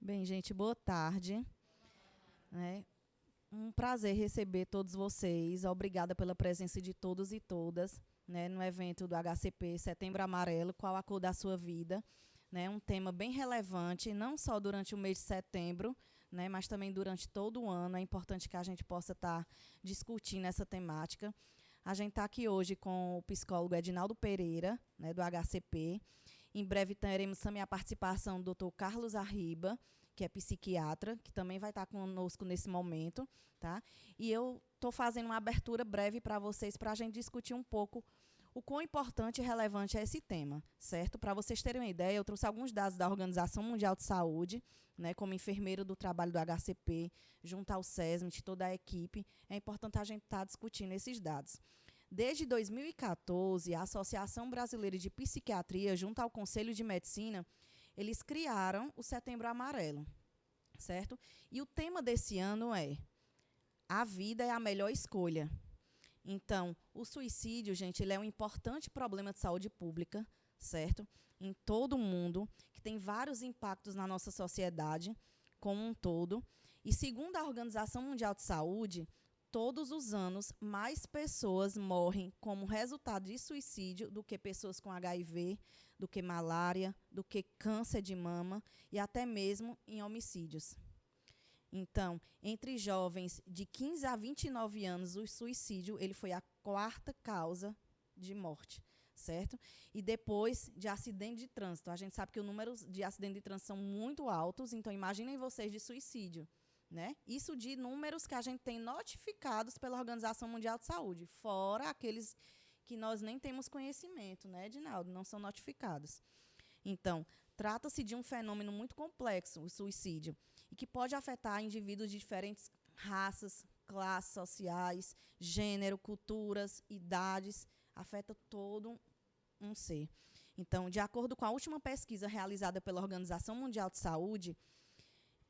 Bem, gente, boa tarde. Um prazer receber todos vocês. Obrigada pela presença de todos e todas, no evento do HCP Setembro Amarelo, Qual a Cor da Sua Vida? Um tema bem relevante, não só durante o mês de setembro, mas também durante todo o ano. É importante que a gente possa estar discutindo essa temática. A gente está aqui hoje com o psicólogo Edinaldo Pereira, do HCP. Em breve teremos também a participação do Dr. Carlos Arriba, que é psiquiatra, que também vai estar conosco nesse momento. Tá? E eu estou fazendo uma abertura breve para vocês, para a gente discutir um pouco o quão importante e relevante é esse tema, certo? Para vocês terem uma ideia, eu trouxe alguns dados da Organização Mundial de Saúde, como enfermeiro do trabalho do HCP, junto ao SESMIT, toda a equipe. É importante a gente estar discutindo esses dados. Desde 2014, a Associação Brasileira de Psiquiatria, junto ao Conselho de Medicina, eles criaram o Setembro Amarelo, certo? E o tema desse ano é A Vida é a Melhor Escolha. Então, o suicídio, gente, ele é um importante problema de saúde pública, certo? Em todo o mundo, que tem vários impactos na nossa sociedade como um todo. E, segundo a Organização Mundial de Saúde, todos os anos, mais pessoas morrem como resultado de suicídio do que pessoas com HIV, do que malária, do que câncer de mama e até mesmo em homicídios. Então, entre jovens de 15 a 29 anos, o suicídio ele foi a quarta causa de morte, certo? E depois de acidente de trânsito. A gente sabe que os números de acidente de trânsito são muito altos, então imaginem vocês de suicídio. Isso de números que a gente tem notificados pela Organização Mundial de Saúde, fora aqueles que nós nem temos conhecimento, Edinaldo? Não são notificados. Então, trata-se de um fenômeno muito complexo, o suicídio, e que pode afetar indivíduos de diferentes raças, classes sociais, gênero, culturas, idades, afeta todo um ser. Então, de acordo com a última pesquisa realizada pela Organização Mundial de Saúde,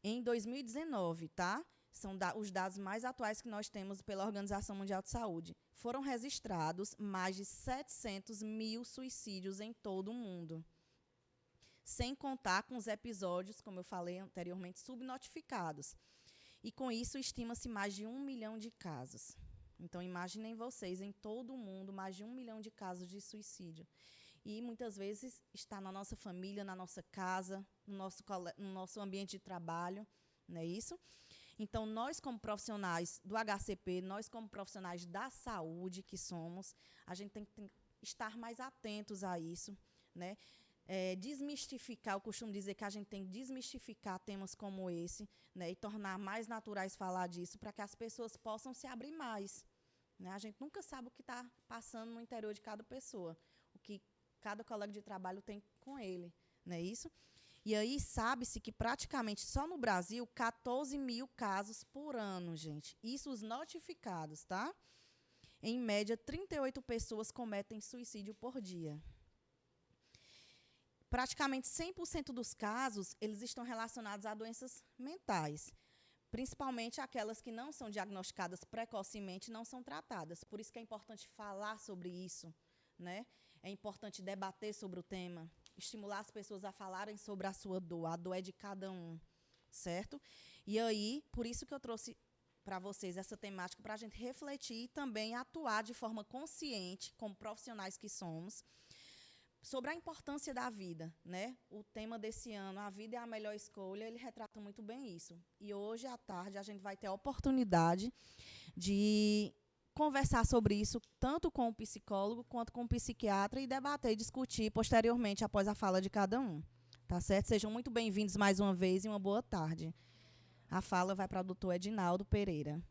em 2019, tá? São os dados mais atuais que nós temos pela Organização Mundial de Saúde. Foram registrados mais de 700 mil suicídios em todo o mundo. Sem contar com os episódios, como eu falei anteriormente, subnotificados. E, com isso, estima-se mais de 1 milhão de casos. Então, imaginem vocês, em todo o mundo, mais de 1 milhão de casos de suicídio. E, muitas vezes, está na nossa família, na nossa casa, no nosso ambiente de trabalho, não é isso? Então, nós, como profissionais do HCP, nós, como profissionais da saúde que somos, a gente tem que estar mais atentos a isso, desmistificar, eu costumo dizer que a gente tem que desmistificar temas como esse, e tornar mais naturais falar disso, para que as pessoas possam se abrir mais. A gente nunca sabe o que está passando no interior de cada pessoa, o que cada colega de trabalho tem com ele, não é isso? E aí sabe-se que praticamente só no Brasil, 14 mil casos por ano, gente. Isso os notificados, tá? Em média, 38 pessoas cometem suicídio por dia. Praticamente 100% dos casos, eles estão relacionados a doenças mentais, principalmente aquelas que não são diagnosticadas precocemente e não são tratadas. Por isso que é importante falar sobre isso, É importante debater sobre o tema, estimular as pessoas a falarem sobre a sua dor. A dor é de cada um, certo? E aí, por isso que eu trouxe para vocês essa temática, para a gente refletir e também atuar de forma consciente, como profissionais que somos, sobre a importância da vida, O tema desse ano, A Vida é a Melhor Escolha, ele retrata muito bem isso. E hoje à tarde a gente vai ter a oportunidade de conversar sobre isso, tanto com o psicólogo quanto com o psiquiatra, e debater e discutir posteriormente, após a fala de cada um. Tá certo? Sejam muito bem-vindos mais uma vez e uma boa tarde. A fala vai para o doutor Edinaldo Pereira.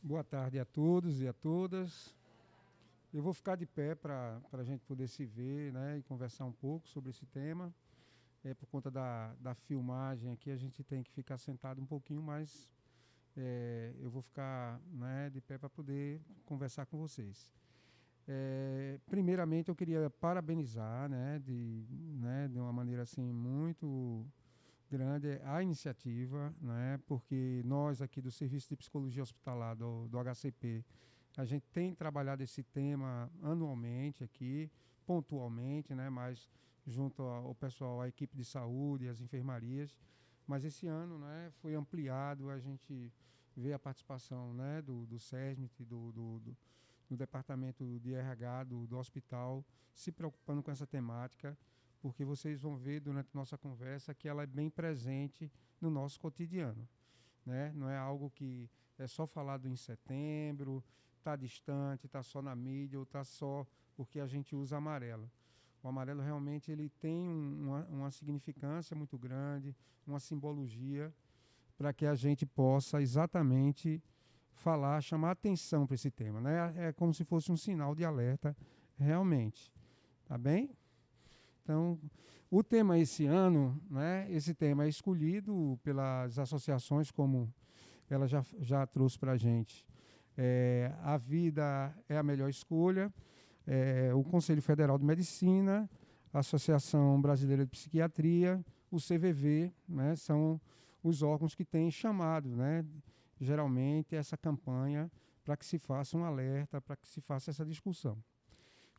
Boa tarde a todos e a todas. Eu vou ficar de pé para a gente poder se ver, e conversar um pouco sobre esse tema. Por conta da filmagem aqui, a gente tem que ficar sentado um pouquinho, mas eu vou ficar de pé para poder conversar com vocês. Primeiramente, eu queria parabenizar de uma maneira assim, muito grande a iniciativa, porque nós aqui do Serviço de Psicologia Hospitalar do HCP, a gente tem trabalhado esse tema anualmente aqui, pontualmente, mas junto ao pessoal, à equipe de saúde, às enfermarias, mas esse ano, né, foi ampliado, a gente vê a participação, né, do SESMIT, do Departamento de RH do hospital, se preocupando com essa temática, porque vocês vão ver durante nossa conversa que ela é bem presente no nosso cotidiano, né? Não é algo que é só falado em setembro, está distante, está só na mídia ou está só porque a gente usa amarelo. O amarelo realmente ele tem uma significância muito grande, uma simbologia para que a gente possa exatamente falar, chamar atenção para esse tema, né? É como se fosse um sinal de alerta realmente, tá bem? Então, o tema esse ano, né? Esse tema é escolhido pelas associações, como ela já trouxe para a gente. A vida é a melhor escolha. O Conselho Federal de Medicina, a Associação Brasileira de Psiquiatria, o CVV, né, são os órgãos que têm chamado, né, geralmente, essa campanha para que se faça um alerta, para que se faça essa discussão.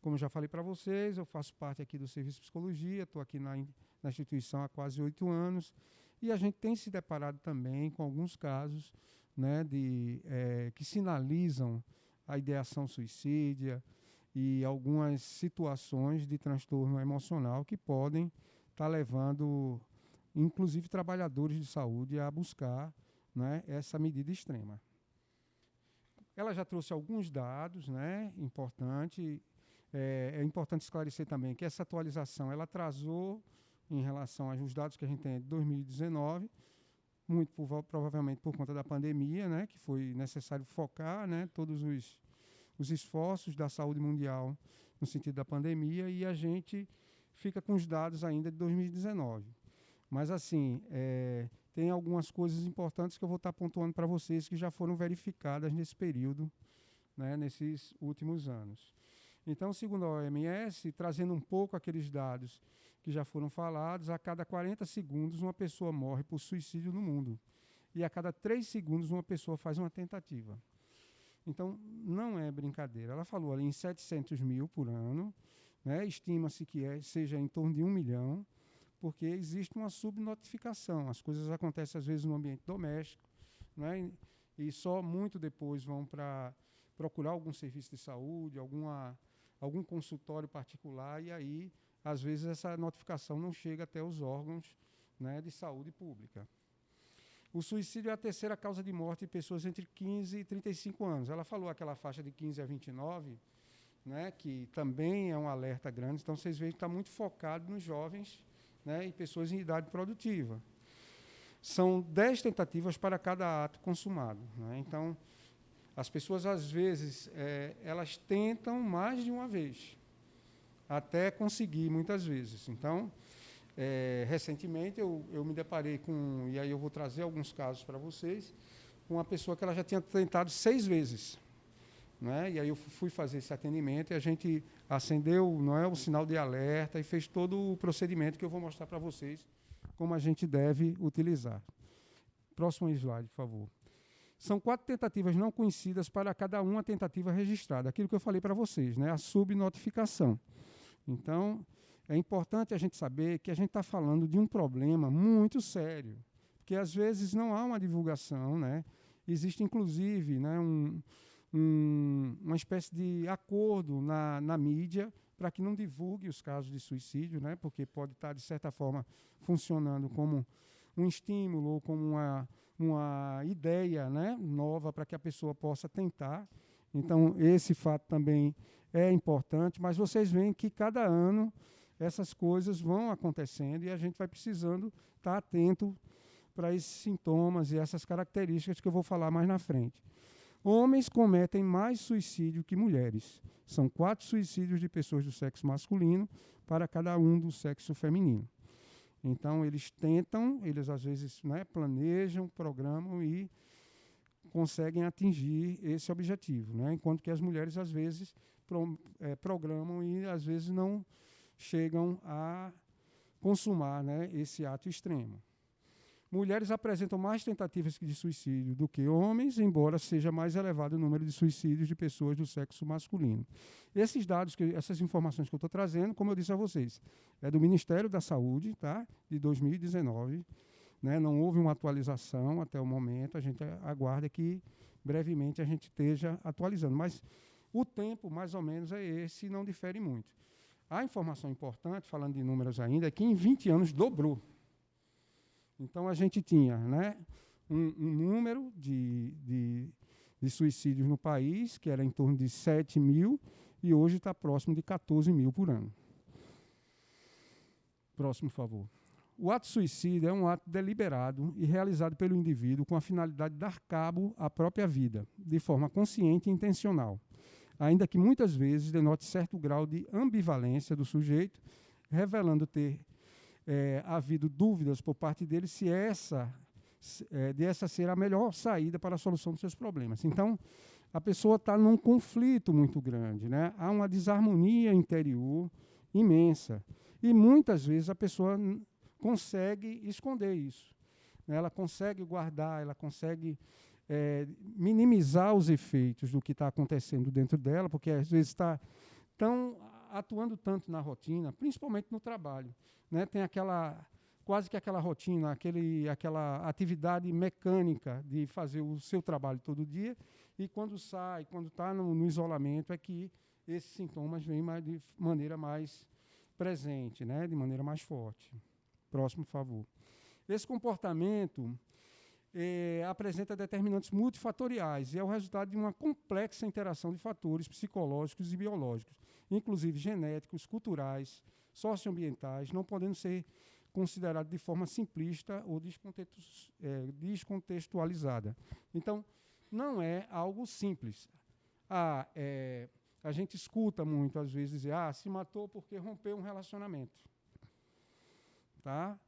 Como eu já falei para vocês, eu faço parte aqui do Serviço de Psicologia, estou aqui na instituição há quase 8 anos, e a gente tem se deparado também com alguns casos, né, que sinalizam a ideação suicídia e algumas situações de transtorno emocional que podem estar levando, inclusive, trabalhadores de saúde a buscar, né, essa medida extrema. Ela já trouxe alguns dados, né, importantes. É importante esclarecer também que essa atualização ela atrasou em relação aos dados que a gente tem de 2019, muito provavelmente por conta da pandemia, né, que foi necessário focar, né, todos os esforços da saúde mundial no sentido da pandemia, e a gente fica com os dados ainda de 2019. Mas, assim, tem algumas coisas importantes que eu vou estar pontuando para vocês que já foram verificadas nesse período, né, nesses últimos anos. Então, segundo a OMS, trazendo um pouco aqueles dados que já foram falados, a cada 40 segundos uma pessoa morre por suicídio no mundo. E a cada 3 segundos uma pessoa faz uma tentativa. Então, não é brincadeira. Ela falou ali em 700 mil por ano, né? Estima-se que seja em torno de 1 milhão, porque existe uma subnotificação. As coisas acontecem, às vezes, no ambiente doméstico, né? E só muito depois vão para procurar algum serviço de saúde, algum consultório particular, e aí, às vezes, essa notificação não chega até os órgãos, né, de saúde pública. O suicídio é a terceira causa de morte de pessoas entre 15 e 35 anos. Ela falou aquela faixa de 15 a 29, né, que também é um alerta grande. Então, vocês veem que está muito focado nos jovens, né, e pessoas em idade produtiva. São 10 tentativas para cada ato consumado, né? Então, as pessoas, às vezes, elas tentam mais de uma vez, até conseguir, muitas vezes. Então, recentemente, eu me deparei com, e aí eu vou trazer alguns casos para vocês, com uma pessoa que ela já tinha tentado 6 vezes. Né? E aí eu fui fazer esse atendimento e a gente acendeu, o sinal de alerta e fez todo o procedimento que eu vou mostrar para vocês, como a gente deve utilizar. Próximo slide, por favor. São 4 tentativas não conhecidas para cada uma tentativa registrada. Aquilo que eu falei para vocês, né? A subnotificação. Então, é importante a gente saber que a gente está falando de um problema muito sério, porque às vezes não há uma divulgação, né? Existe, inclusive, né, uma espécie de acordo na mídia para que não divulgue os casos de suicídio, né? Porque pode estar, de certa forma, funcionando como um estímulo ou como uma ideia, né, nova para que a pessoa possa tentar. Então, esse fato também é importante, mas vocês veem que cada ano essas coisas vão acontecendo e a gente vai precisando estar atento para esses sintomas e essas características que eu vou falar mais na frente. Homens cometem mais suicídio que mulheres. São 4 suicídios de pessoas do sexo masculino para cada um do sexo feminino. Então, eles tentam, eles às vezes, né, planejam, programam e conseguem atingir esse objetivo, né? Enquanto que as mulheres, às vezes, programam e, às vezes, não chegam a consumar, né, esse ato extremo. mulheres apresentam mais tentativas de suicídio do que homens, embora seja mais elevado o número de suicídios de pessoas do sexo masculino. Esses dados, essas informações que eu estou trazendo, como eu disse a vocês, é do Ministério da Saúde, tá? De 2019. Né? Não houve uma atualização até o momento, a gente aguarda que brevemente a gente esteja atualizando. Mas o tempo, mais ou menos, é esse, não difere muito. A informação importante, falando de números ainda, é que em 20 anos dobrou. Então, a gente tinha, né, um número de suicídios no país, que era em torno de 7 mil, e hoje está próximo de 14 mil por ano. Próximo, por favor. O ato suicida é um ato deliberado e realizado pelo indivíduo com a finalidade de dar cabo à própria vida, de forma consciente e intencional, ainda que muitas vezes denote certo grau de ambivalência do sujeito, revelando ter havido dúvidas por parte dele se essa ser a melhor saída para a solução dos seus problemas. Então, a pessoa está num conflito muito grande, né? Há uma desarmonia interior imensa. E muitas vezes a pessoa consegue esconder isso. Né? Ela consegue guardar, ela consegue minimizar os efeitos do que está acontecendo dentro dela, porque às vezes está atuando tanto na rotina, principalmente no trabalho. Né? Tem quase que aquela rotina, aquela atividade mecânica de fazer o seu trabalho todo dia, e quando sai, quando está no isolamento, é que esses sintomas vêm de maneira mais presente, né? De maneira mais forte. Próximo, por favor. Esse comportamento apresenta determinantes multifatoriais e é o resultado de uma complexa interação de fatores psicológicos e biológicos, inclusive genéticos, culturais, socioambientais, não podendo ser considerado de forma simplista ou descontextualizada. Então, não é algo simples. A gente escuta muito, às vezes, dizer, se matou porque rompeu um relacionamento. Tá?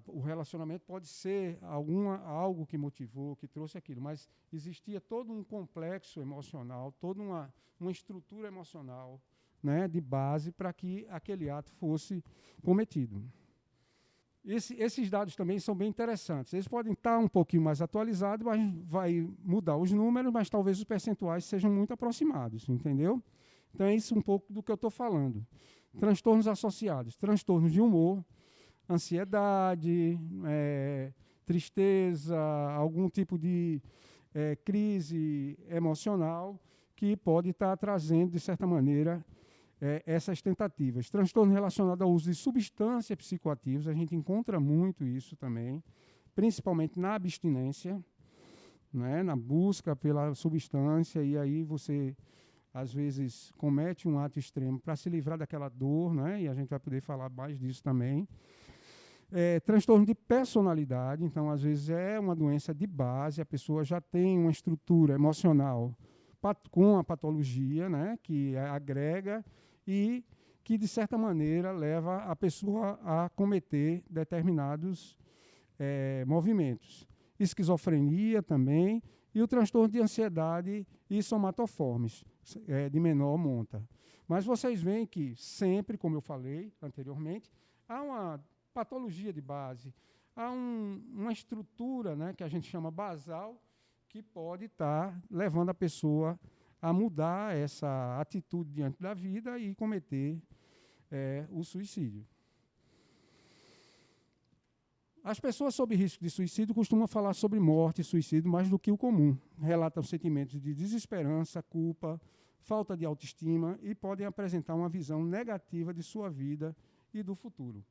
O relacionamento pode ser algo que motivou, que trouxe aquilo, mas existia todo um complexo emocional, toda uma estrutura emocional, né, de base para que aquele ato fosse cometido. Esses dados também são bem interessantes. Eles podem estar um pouquinho mais atualizados, mas vai mudar os números, mas talvez os percentuais sejam muito aproximados, entendeu? Então é isso um pouco do que eu estou falando. Transtornos associados, transtornos de humor, ansiedade, tristeza, algum tipo de crise emocional que pode estar trazendo, de certa maneira, essas tentativas. Transtorno relacionado ao uso de substâncias psicoativas, a gente encontra muito isso também, principalmente na abstinência, né, na busca pela substância, e aí você, às vezes, comete um ato extremo para se livrar daquela dor, né, e a gente vai poder falar mais disso também. Transtorno de personalidade, então, às vezes, é uma doença de base, a pessoa já tem uma estrutura emocional com a patologia, né, que agrega e que, de certa maneira, leva a pessoa a cometer determinados movimentos. Esquizofrenia também, e o transtorno de ansiedade e somatoformes, de menor monta. Mas vocês veem que sempre, como eu falei anteriormente, há uma patologia de base, há uma estrutura, né, que a gente chama basal, que pode estar levando a pessoa a mudar essa atitude diante da vida e cometer o suicídio. As pessoas sob risco de suicídio costumam falar sobre morte e suicídio mais do que o comum. Relatam sentimentos de desesperança, culpa, falta de autoestima e podem apresentar uma visão negativa de sua vida e do futuro.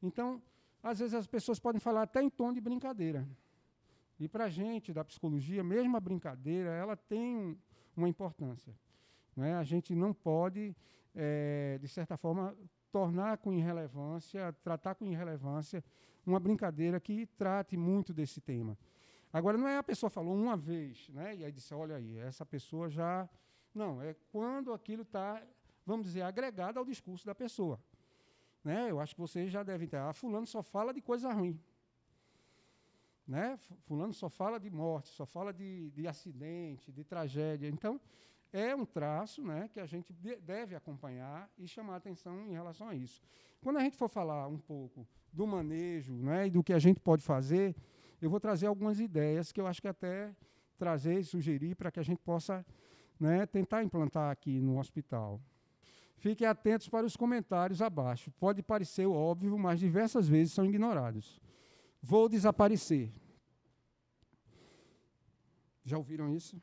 Então, às vezes as pessoas podem falar até em tom de brincadeira. E para a gente da psicologia, mesmo a brincadeira, ela tem uma importância. Né? A gente não pode, de certa forma, tratar com irrelevância uma brincadeira que trate muito desse tema. Agora, não é a pessoa falou uma vez, né? E aí disse, olha aí, essa pessoa já... Não, é quando aquilo está, vamos dizer, agregado ao discurso da pessoa. Né? Eu acho que vocês já devem ter. Fulano só fala de coisa ruim. Né? Fulano só fala de morte, só fala de acidente, de tragédia. Então, é um traço, né, que a gente deve acompanhar e chamar atenção em relação a isso. Quando a gente for falar um pouco do manejo, né, e do que a gente pode fazer, eu vou trazer algumas ideias que eu acho que até trazer e sugerir para que a gente possa, né, tentar implantar aqui no hospital. Fiquem atentos para os comentários abaixo. Pode parecer óbvio, mas diversas vezes são ignorados. Vou desaparecer. Já ouviram isso?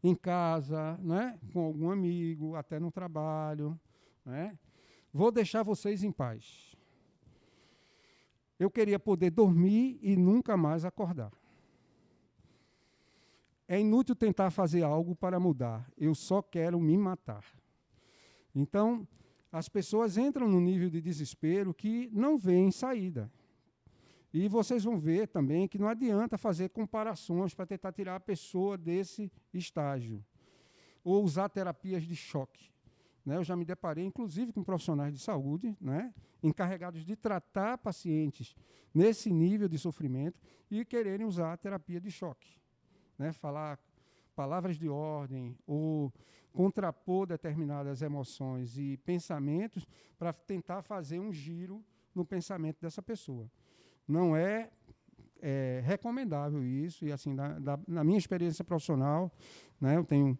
Em casa, né? Com algum amigo, até no trabalho. Né? Vou deixar vocês em paz. Eu queria poder dormir e nunca mais acordar. É inútil tentar fazer algo para mudar. Eu só quero me matar. Então, as pessoas entram num nível de desespero que não veem saída. E vocês vão ver também que não adianta fazer comparações para tentar tirar a pessoa desse estágio. Ou usar terapias de choque. Né? Eu já me deparei, inclusive, com profissionais de saúde, né, encarregados de tratar pacientes nesse nível de sofrimento e quererem usar a terapia de choque. Né? Falar palavras de ordem ou contrapor determinadas emoções e pensamentos para tentar fazer um giro no pensamento dessa pessoa. Não é, recomendável isso, e assim, na minha experiência profissional, né, eu tenho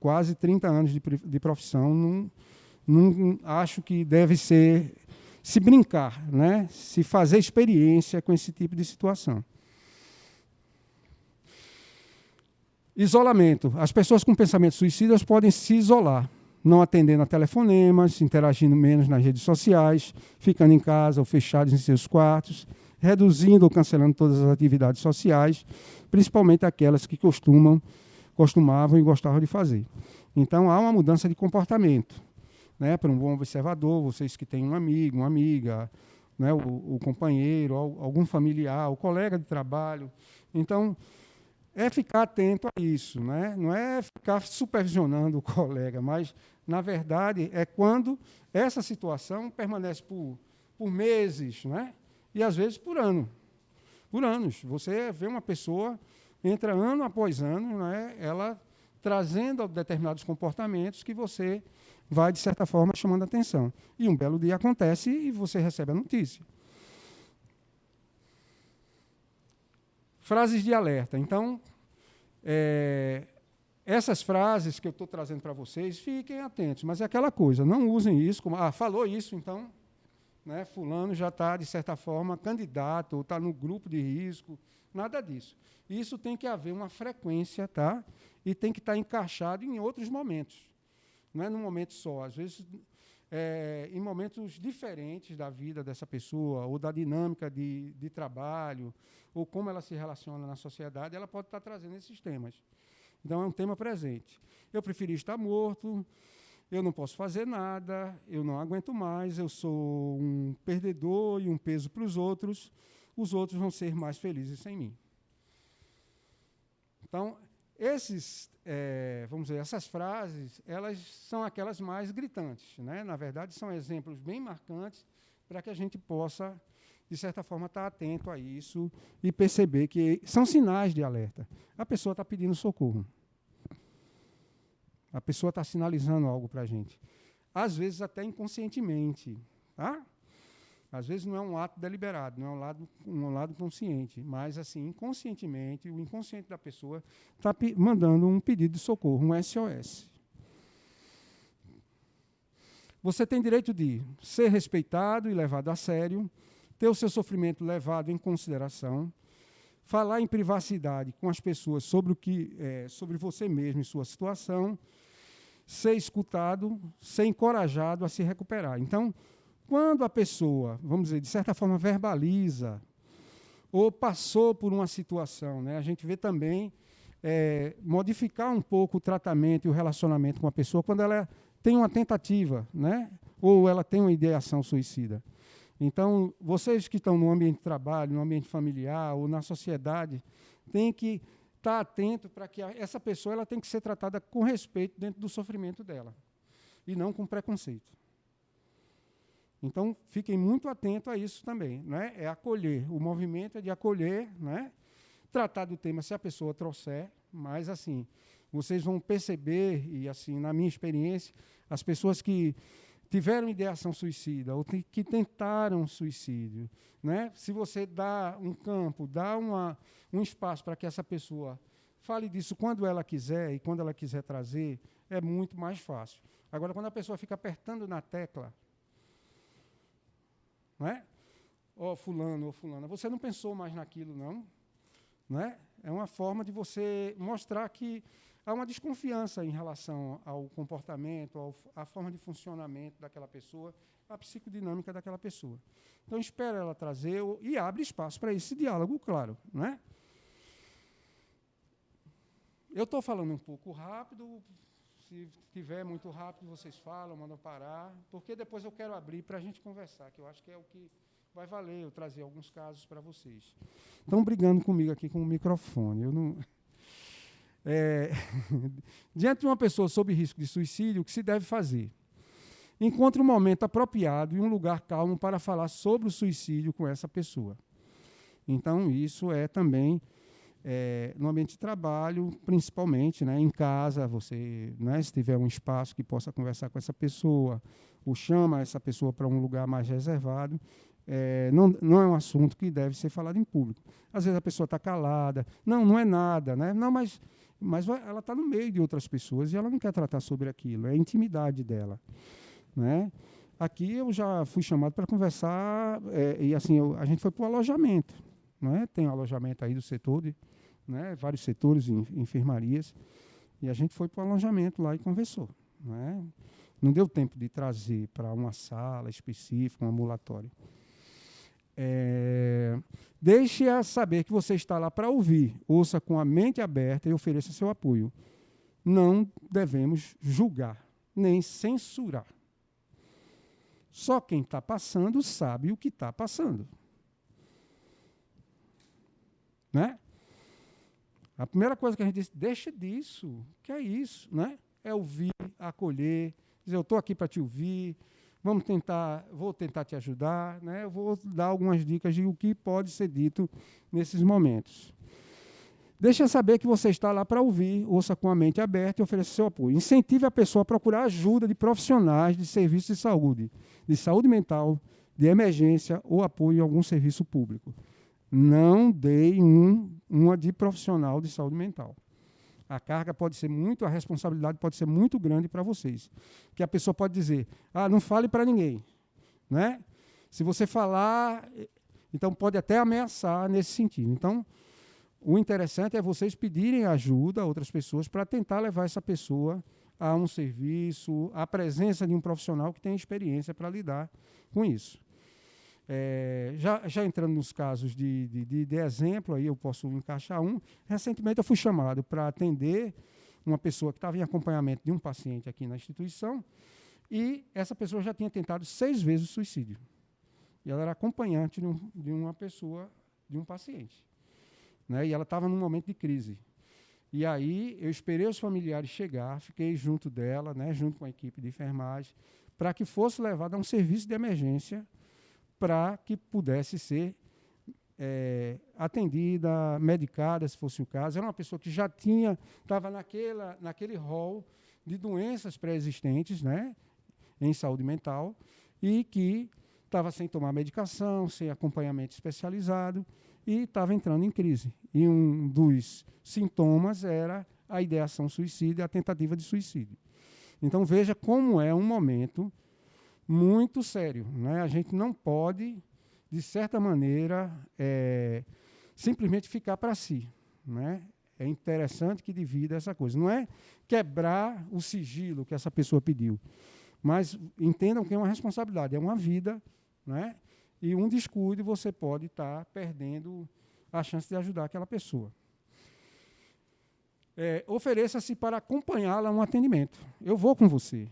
quase 30 anos de profissão, não acho que deve se brincar, né, se fazer experiência com esse tipo de situação. Isolamento. As pessoas com pensamentos suicidas podem se isolar, não atendendo a telefonemas, interagindo menos nas redes sociais, ficando em casa ou fechados em seus quartos, reduzindo ou cancelando todas as atividades sociais, principalmente aquelas que costumavam e gostavam de fazer. Então, há uma mudança de comportamento. Né, para um bom observador, vocês que têm um amigo, uma amiga, né, o companheiro, algum familiar, o colega de trabalho. Então, é ficar atento a isso. Né? Não é ficar supervisionando o colega, mas, na verdade, é quando essa situação permanece por meses, né? E, às vezes, por anos. Você vê uma pessoa, entra ano após ano, né, ela trazendo determinados comportamentos que você vai, de certa forma, chamando a atenção. E um belo dia acontece e você recebe a notícia. Frases de alerta. Então, essas frases que eu estou trazendo para vocês, fiquem atentos, mas é aquela coisa, não usem isso como, falou isso, então, né, fulano já está, de certa forma, candidato, ou está no grupo de risco, nada disso. Isso tem que haver uma frequência, tá? E tem que estar encaixado em outros momentos. Não é num momento só, às vezes em momentos diferentes da vida dessa pessoa, ou da dinâmica de trabalho, ou como ela se relaciona na sociedade, ela pode estar trazendo esses temas. Então, é um tema presente. Eu preferi estar morto, eu não posso fazer nada, eu não aguento mais, eu sou um perdedor e um peso para os outros vão ser mais felizes sem mim. Então, vamos dizer, essas frases, elas são aquelas mais gritantes. Né? Na verdade, são exemplos bem marcantes para que a gente possa, de certa forma, estar atento a isso e perceber que são sinais de alerta. A pessoa está pedindo socorro. A pessoa está sinalizando algo para a gente. Às vezes, até inconscientemente. Tá? Às vezes, não é um ato deliberado, não é um lado consciente, mas, assim, inconscientemente, o inconsciente da pessoa está mandando um pedido de socorro, um SOS. Você tem direito de ser respeitado e levado a sério, ter o seu sofrimento levado em consideração, falar em privacidade com as pessoas sobre você mesmo e sua situação, ser escutado, ser encorajado a se recuperar. Então, quando a pessoa, vamos dizer, de certa forma, verbaliza ou passou por uma situação, né, a gente vê também modificar um pouco o tratamento e o relacionamento com a pessoa quando ela tem uma tentativa, né, ou ela tem uma ideação suicida. Então, vocês que estão no ambiente de trabalho, no ambiente familiar ou na sociedade, têm que estar atentos para que essa pessoa ela tem que ser tratada com respeito dentro do sofrimento dela, e não com preconceito. Então, fiquem muito atentos a isso também. Né? É acolher. O movimento é de acolher, né? Tratar do tema se a pessoa trouxer, mas, assim, vocês vão perceber, e assim, na minha experiência, as pessoas que tiveram ideação suicida ou que tentaram suicídio, né? Se você dá um campo, dá um espaço para que essa pessoa fale disso quando ela quiser e quando ela quiser trazer, é muito mais fácil. Agora, quando a pessoa fica apertando na tecla, né? Ó, fulano ou fulana, você não pensou mais naquilo, não? Né? É uma forma de você mostrar que há uma desconfiança em relação ao comportamento, à forma de funcionamento daquela pessoa, à psicodinâmica daquela pessoa. Então, espera ela trazer e abre espaço para esse diálogo, claro. Né? Eu estou falando um pouco rápido, se estiver muito rápido, vocês falam, mandam parar, porque depois eu quero abrir para a gente conversar, que eu acho que é o que vai valer eu trazer alguns casos para vocês. Estão brigando comigo aqui com o microfone. Eu não... Diante de uma pessoa sob risco de suicídio, o que se deve fazer? Encontre um momento apropriado e um lugar calmo para falar sobre o suicídio com essa pessoa. Então, isso é também no ambiente de trabalho, principalmente, né, em casa, você, né, se tiver um espaço que possa conversar com essa pessoa, ou chama essa pessoa para um lugar mais reservado, não é um assunto que deve ser falado em público. Às vezes a pessoa está calada, não é nada, né? Não, mas ela está no meio de outras pessoas e ela não quer tratar sobre aquilo, é a intimidade dela. Né? Aqui eu já fui chamado para conversar, e assim, a gente foi para o alojamento. Né? Tem um alojamento aí do setor, né? Vários setores, enfermarias, e a gente foi para o alojamento lá e conversou. Né? Não deu tempo de trazer para uma sala específica, um ambulatório. Deixe-a saber que você está lá para ouvir, ouça com a mente aberta e ofereça seu apoio. Não devemos julgar, nem censurar. Só quem está passando sabe o que está passando. Né? A primeira coisa que a gente diz, deixa disso, que é isso, né? É ouvir, acolher, dizer, eu estou aqui para te ouvir, vou tentar te ajudar, né? Eu vou dar algumas dicas de o que pode ser dito nesses momentos. Deixa saber que você está lá para ouvir, ouça com a mente aberta e ofereça seu apoio. Incentive a pessoa a procurar ajuda de profissionais de serviços de saúde mental, de emergência ou apoio em algum serviço público. Não dê uma de profissional de saúde mental. A carga pode ser a responsabilidade pode ser muito grande para vocês. Que a pessoa pode dizer, não fale para ninguém. Né? Se você falar, então pode até ameaçar nesse sentido. Então, o interessante é vocês pedirem ajuda a outras pessoas para tentar levar essa pessoa a um serviço, à presença de um profissional que tem experiência para lidar com isso. Já entrando nos casos de exemplo, aí eu posso encaixar um. Recentemente eu fui chamado para atender uma pessoa que estava em acompanhamento de um paciente aqui na instituição e essa pessoa já tinha tentado 6 vezes o suicídio. E ela era acompanhante de uma pessoa, de um paciente. Né? E ela estava num momento de crise. E aí eu esperei os familiares chegar, fiquei junto dela, né, junto com a equipe de enfermagem, para que fosse levada a um serviço de emergência para que pudesse ser atendida, medicada, se fosse o caso. Era uma pessoa que já estava naquele rol de doenças pré-existentes, né, em saúde mental, e que estava sem tomar medicação, sem acompanhamento especializado, e estava entrando em crise. E um dos sintomas era a ideação suicida, a tentativa de suicídio. Então, veja como é um momento muito sério. Né? A gente não pode, de certa maneira, simplesmente ficar para si. Né? É interessante que divida essa coisa. Não é quebrar o sigilo que essa pessoa pediu, mas entendam que é uma responsabilidade, é uma vida, né? E um descuido você pode estar perdendo a chance de ajudar aquela pessoa. Ofereça-se para acompanhá-la a um atendimento. Eu vou com você.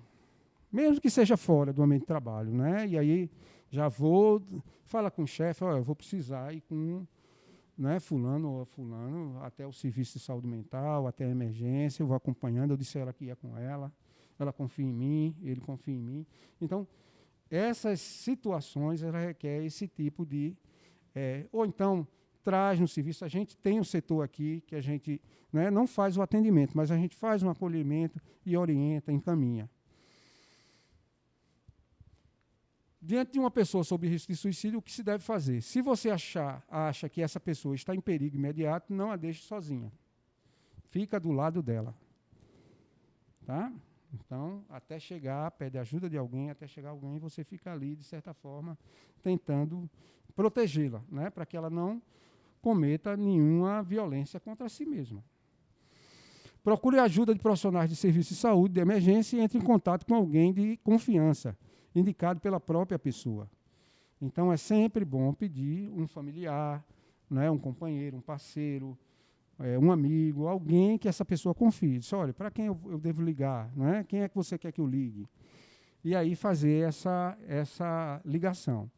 Mesmo que seja fora do ambiente de trabalho, né? E aí já fala com o chefe, eu vou precisar ir com, né, fulano ou fulano até o serviço de saúde mental, até a emergência, eu vou acompanhando, eu disse a ela que ia com ela confia em mim, ele confia em mim. Então, essas situações, ela requer esse tipo de... ou então, traz no serviço. A gente tem um setor aqui que a gente, né, não faz o atendimento, mas a gente faz um acolhimento e orienta, encaminha. Diante de uma pessoa sob risco de suicídio, o que se deve fazer? Se você acha que essa pessoa está em perigo imediato, não a deixe sozinha. Fica do lado dela. Tá? Então, até chegar, pede ajuda de alguém, até chegar alguém, você fica ali, de certa forma, tentando protegê-la, né, para que ela não cometa nenhuma violência contra si mesma. Procure a ajuda de profissionais de serviço de saúde, de emergência, e entre em contato com alguém de confiança, indicado pela própria pessoa. Então, é sempre bom pedir um familiar, né, um companheiro, um parceiro, um amigo, alguém que essa pessoa confie. Diz, olha, para quem eu devo ligar? Né? Quem é que você quer que eu ligue? E aí fazer essa ligação.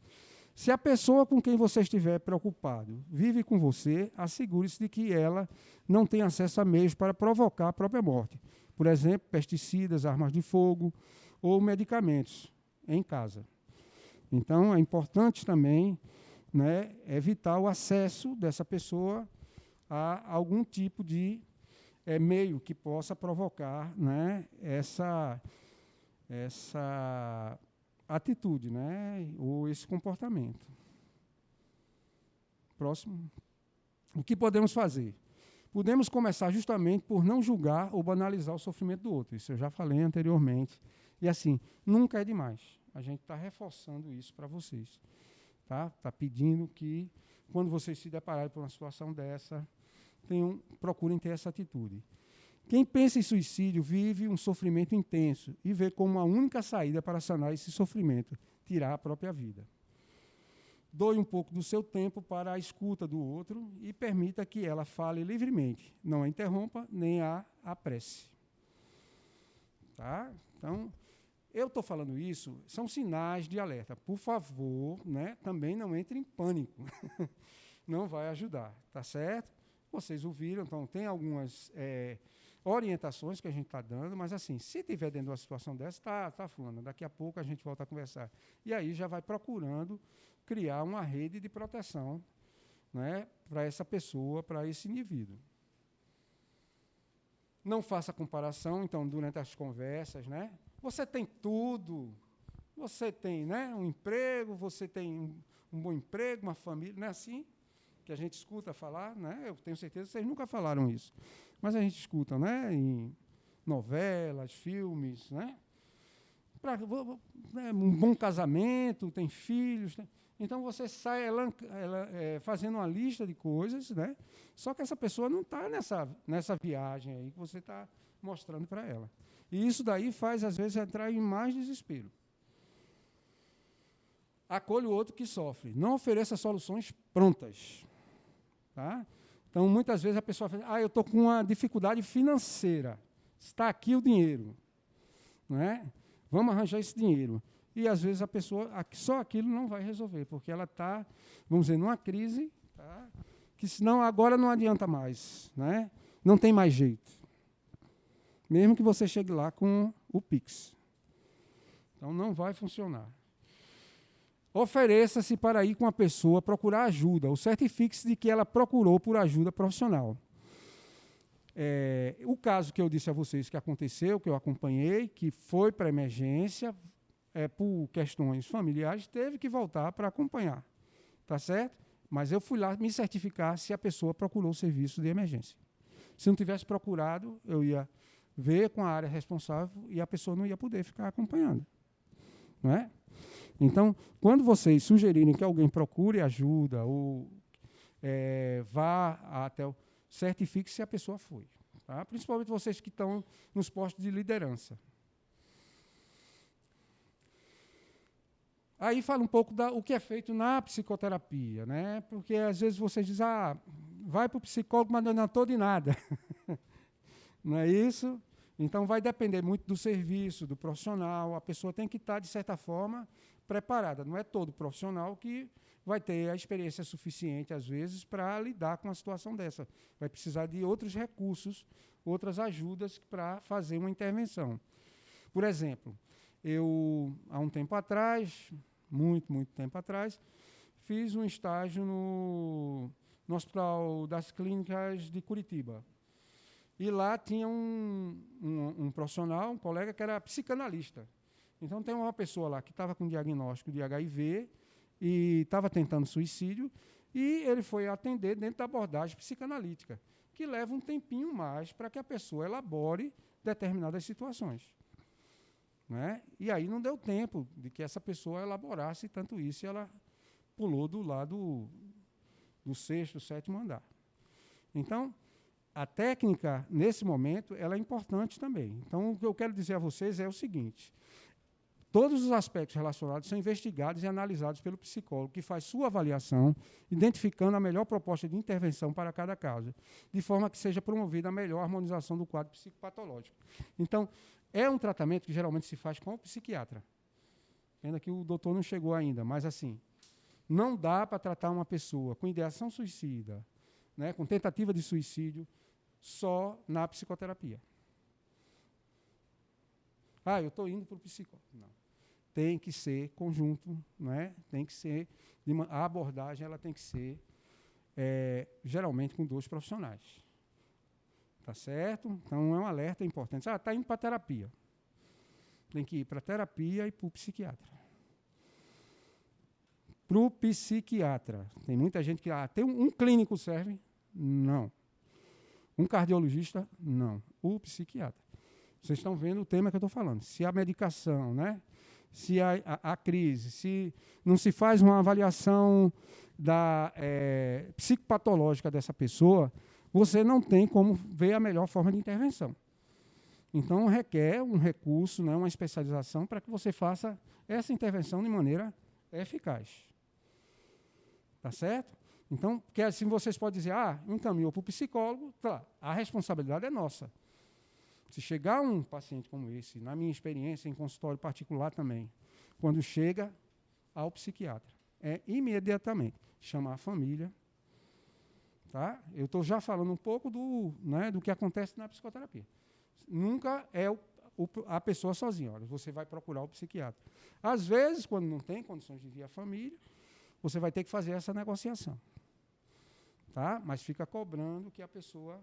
Se a pessoa com quem você estiver preocupado vive com você, assegure-se de que ela não tem acesso a meios para provocar a própria morte. Por exemplo, pesticidas, armas de fogo ou medicamentos em casa. Então, é importante também, né, evitar o acesso dessa pessoa a algum tipo de meio que possa provocar, né, essa atitude, né, ou esse comportamento. Próximo. O que podemos fazer? Podemos começar justamente por não julgar ou banalizar o sofrimento do outro. Isso eu já falei anteriormente. E assim, nunca é demais. A gente está reforçando isso para vocês. Tá pedindo que, quando vocês se depararem com uma situação dessa, procurem ter essa atitude. Quem pensa em suicídio vive um sofrimento intenso e vê como a única saída para sanar esse sofrimento, tirar a própria vida. Doe um pouco do seu tempo para a escuta do outro e permita que ela fale livremente. Não a interrompa, nem a apresse. Tá? Então, eu estou falando isso, são sinais de alerta. Por favor, né, também não entre em pânico. Não vai ajudar, tá certo? Vocês ouviram, então tem algumas orientações que a gente está dando, mas assim, se tiver dentro de uma situação dessa, tá fulano, daqui a pouco a gente volta a conversar. E aí já vai procurando criar uma rede de proteção, né, para essa pessoa, para esse indivíduo. Não faça comparação, então, durante as conversas, né? Você tem tudo, você tem, né, um emprego, você tem um bom emprego, uma família, não é assim que a gente escuta falar, né? Eu tenho certeza que vocês nunca falaram isso, mas a gente escuta, né, em novelas, filmes, né? Um bom casamento, tem filhos, né? Então você sai fazendo uma lista de coisas, né? Só que essa pessoa não está nessa viagem aí que você está mostrando para ela. E isso daí faz, às vezes, entrar em mais desespero. Acolha o outro que sofre. Não ofereça soluções prontas. Tá? Então, muitas vezes a pessoa fala, eu estou com uma dificuldade financeira. Está aqui o dinheiro. Não é? Vamos arranjar esse dinheiro. E, às vezes, a pessoa, só aquilo não vai resolver, porque ela está, vamos dizer, numa crise, tá? Que senão agora não adianta mais. Né? Não tem mais jeito. Mesmo que você chegue lá com o Pix. Então, não vai funcionar. Ofereça-se para ir com a pessoa procurar ajuda, ou certifique-se de que ela procurou por ajuda profissional. O caso que eu disse a vocês que aconteceu, que eu acompanhei, que foi para a emergência, por questões familiares, teve que voltar para acompanhar. Tá certo? Mas eu fui lá me certificar se a pessoa procurou o serviço de emergência. Se não tivesse procurado, eu ia ver com a área responsável e a pessoa não ia poder ficar acompanhando. Não é? Então, quando vocês sugerirem que alguém procure ajuda ou vá até o... certifique se a pessoa foi. Tá? Principalmente vocês que estão nos postos de liderança. Aí fala um pouco o que é feito na psicoterapia, né? Porque às vezes vocês dizem, vai para o psicólogo, mas não adiantou de nada. Não é isso? Então vai depender muito do serviço, do profissional. A pessoa tem que estar, de certa forma, preparada. Não é todo profissional que vai ter a experiência suficiente, às vezes, para lidar com uma situação dessa. Vai precisar de outros recursos, outras ajudas para fazer uma intervenção. Por exemplo, eu, há um tempo atrás, muito tempo atrás, fiz um estágio no no Hospital das Clínicas de Curitiba. E lá tinha um profissional, um colega, que era psicanalista. Então, tem uma pessoa lá que estava com diagnóstico de HIV e estava tentando suicídio, e ele foi atender dentro da abordagem psicanalítica, que leva um tempinho mais para que a pessoa elabore determinadas situações. Né? E aí não deu tempo de que essa pessoa elaborasse tanto isso, e ela pulou do lado do 6º, 7º andar. Então, a técnica, nesse momento, ela é importante também. Então, o que eu quero dizer a vocês é o seguinte: todos os aspectos relacionados são investigados e analisados pelo psicólogo, que faz sua avaliação, identificando a melhor proposta de intervenção para cada caso, de forma que seja promovida a melhor harmonização do quadro psicopatológico. Então, é um tratamento que geralmente se faz com o psiquiatra. Pena que o doutor não chegou ainda, mas assim, não dá para tratar uma pessoa com ideação suicida, né, com tentativa de suicídio, só na psicoterapia. Ah, eu estou indo para o psicólogo. Não. Tem que ser conjunto, né? Tem que ser, a abordagem ela tem que ser, geralmente, com 2 profissionais. Tá certo? Então, é um alerta importante. Ah, está indo para a terapia. Tem que ir para a terapia e para o psiquiatra. Para o psiquiatra. Tem muita gente que... tem um clínico serve? Não. Um cardiologista? Não. O psiquiatra. Vocês estão vendo o tema que eu estou falando. Se a medicação, né? Se a crise, se não se faz uma avaliação psicopatológica dessa pessoa, você não tem como ver a melhor forma de intervenção. Então, requer um recurso, né, uma especialização, para que você faça essa intervenção de maneira eficaz. Tá certo? Então, porque assim vocês podem dizer, encaminhou para o psicólogo, tá, a responsabilidade é nossa. Se chegar um paciente como esse, na minha experiência em consultório particular também, quando chega ao psiquiatra, é imediatamente chamar a família. Tá? Eu estou já falando um pouco do que acontece na psicoterapia. Nunca é a pessoa sozinha. Olha, você vai procurar o psiquiatra. Às vezes, quando não tem condições de vir a família, você vai ter que fazer essa negociação. Tá? Mas fica cobrando que a pessoa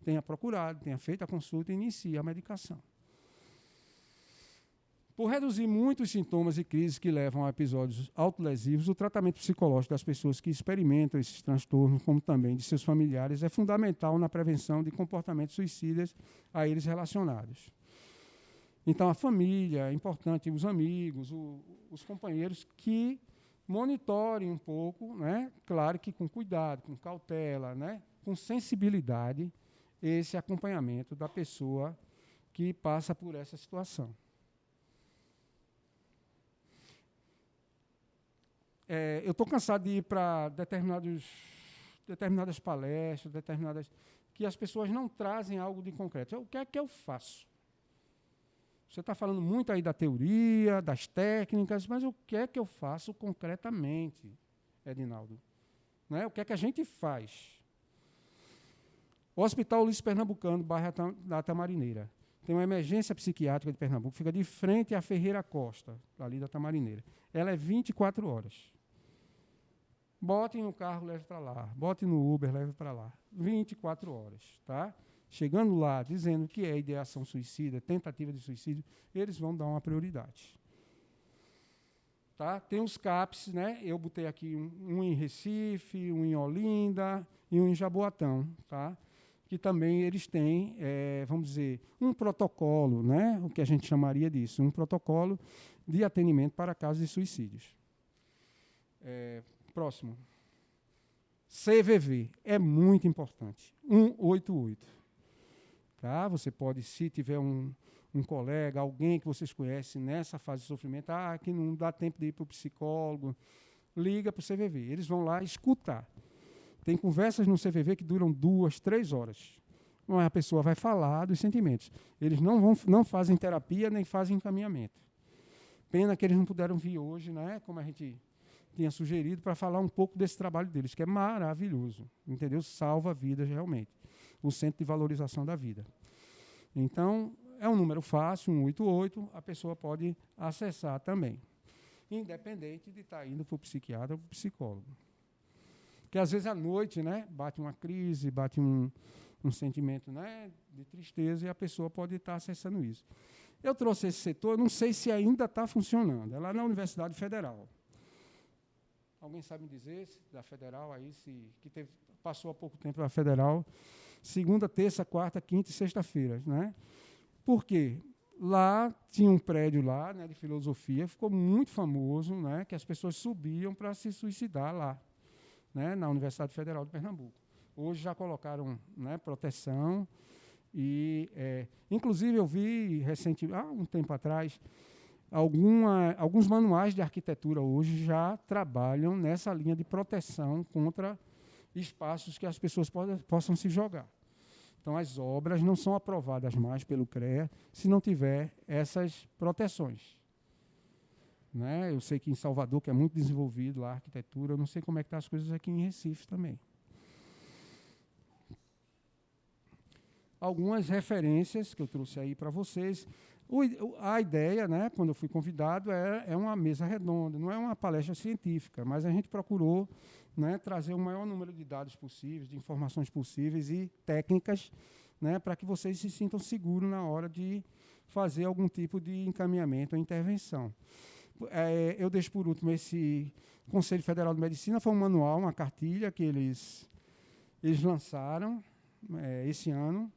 tenha procurado, tenha feito a consulta e inicie a medicação. Por reduzir muito os sintomas e crises que levam a episódios autolesivos, o tratamento psicológico das pessoas que experimentam esses transtornos, como também de seus familiares, é fundamental na prevenção de comportamentos suicidas a eles relacionados. Então, a família, é importante, os amigos, os companheiros que monitorem um pouco, né? Claro que com cuidado, com cautela, né? Com sensibilidade, esse acompanhamento da pessoa que passa por essa situação. Eu estou cansado de ir para determinadas palestras, que as pessoas não trazem algo de concreto. O que é que eu faço? Você está falando muito aí da teoria, das técnicas, mas o que é que eu faço concretamente, Edinaldo? Né? O que é que a gente faz? O Hospital Luiz Pernambucano, bairro da Tamarineira, tem uma emergência psiquiátrica de Pernambuco, fica de frente à Ferreira Costa, ali da Tamarineira. Ela é 24 horas. Botem no carro, leve para lá. Botem no Uber, leve para lá. 24 horas. Tá? Chegando lá, dizendo que é ideação suicida, tentativa de suicídio, eles vão dar uma prioridade. Tá? Tem os CAPs, né? Eu botei aqui um em Recife, um em Olinda e um em Jaboatão. Tá? Que também eles têm, vamos dizer, um protocolo, né? O que a gente chamaria disso, um protocolo de atendimento para casos de suicídios. Próximo. CVV é muito importante. 188. Tá? Você pode, se tiver um colega, alguém que vocês conhecem nessa fase de sofrimento, que não dá tempo de ir para o psicólogo, liga para o CVV. Eles vão lá escutar. Tem conversas no CVV que duram 2, 3 horas. Mas a pessoa vai falar dos sentimentos. Eles não fazem terapia nem fazem encaminhamento. Pena que eles não puderam vir hoje, né, como a gente tinha sugerido, para falar um pouco desse trabalho deles, que é maravilhoso. Entendeu? Salva vidas realmente. O Centro de Valorização da Vida. Então, é um número fácil, 188, a pessoa pode acessar também. Independente de estar indo para o psiquiatra ou para o psicólogo. Porque, às vezes, à noite, né, bate uma crise, bate um sentimento, né, de tristeza, e a pessoa pode estar acessando isso. Eu trouxe esse setor, não sei se ainda está funcionando, é lá na Universidade Federal. Alguém sabe me dizer da Federal aí, passou há pouco tempo da Federal, segunda, terça, quarta, quinta e sexta-feira, né? Por quê? Lá tinha um prédio lá, né, de filosofia, ficou muito famoso, né, que as pessoas subiam para se suicidar lá, né, na Universidade Federal de Pernambuco. Hoje já colocaram, né, proteção e, inclusive, eu vi recentemente, há um tempo atrás, alguns manuais de arquitetura hoje já trabalham nessa linha de proteção contra espaços que as pessoas possam se jogar. Então, as obras não são aprovadas mais pelo CREA se não tiver essas proteções. Né? Eu sei que em Salvador, que é muito desenvolvido lá a arquitetura, eu não sei como é que estão as coisas aqui em Recife também. Algumas referências que eu trouxe aí para vocês. A ideia, né, quando eu fui convidado, é uma mesa redonda, não é uma palestra científica, mas a gente procurou, né, trazer o maior número de dados possíveis, de informações possíveis e técnicas, né, para que vocês se sintam seguros na hora de fazer algum tipo de encaminhamento ou intervenção. Eu deixo por último esse Conselho Federal de Medicina, foi um manual, uma cartilha que eles lançaram esse ano.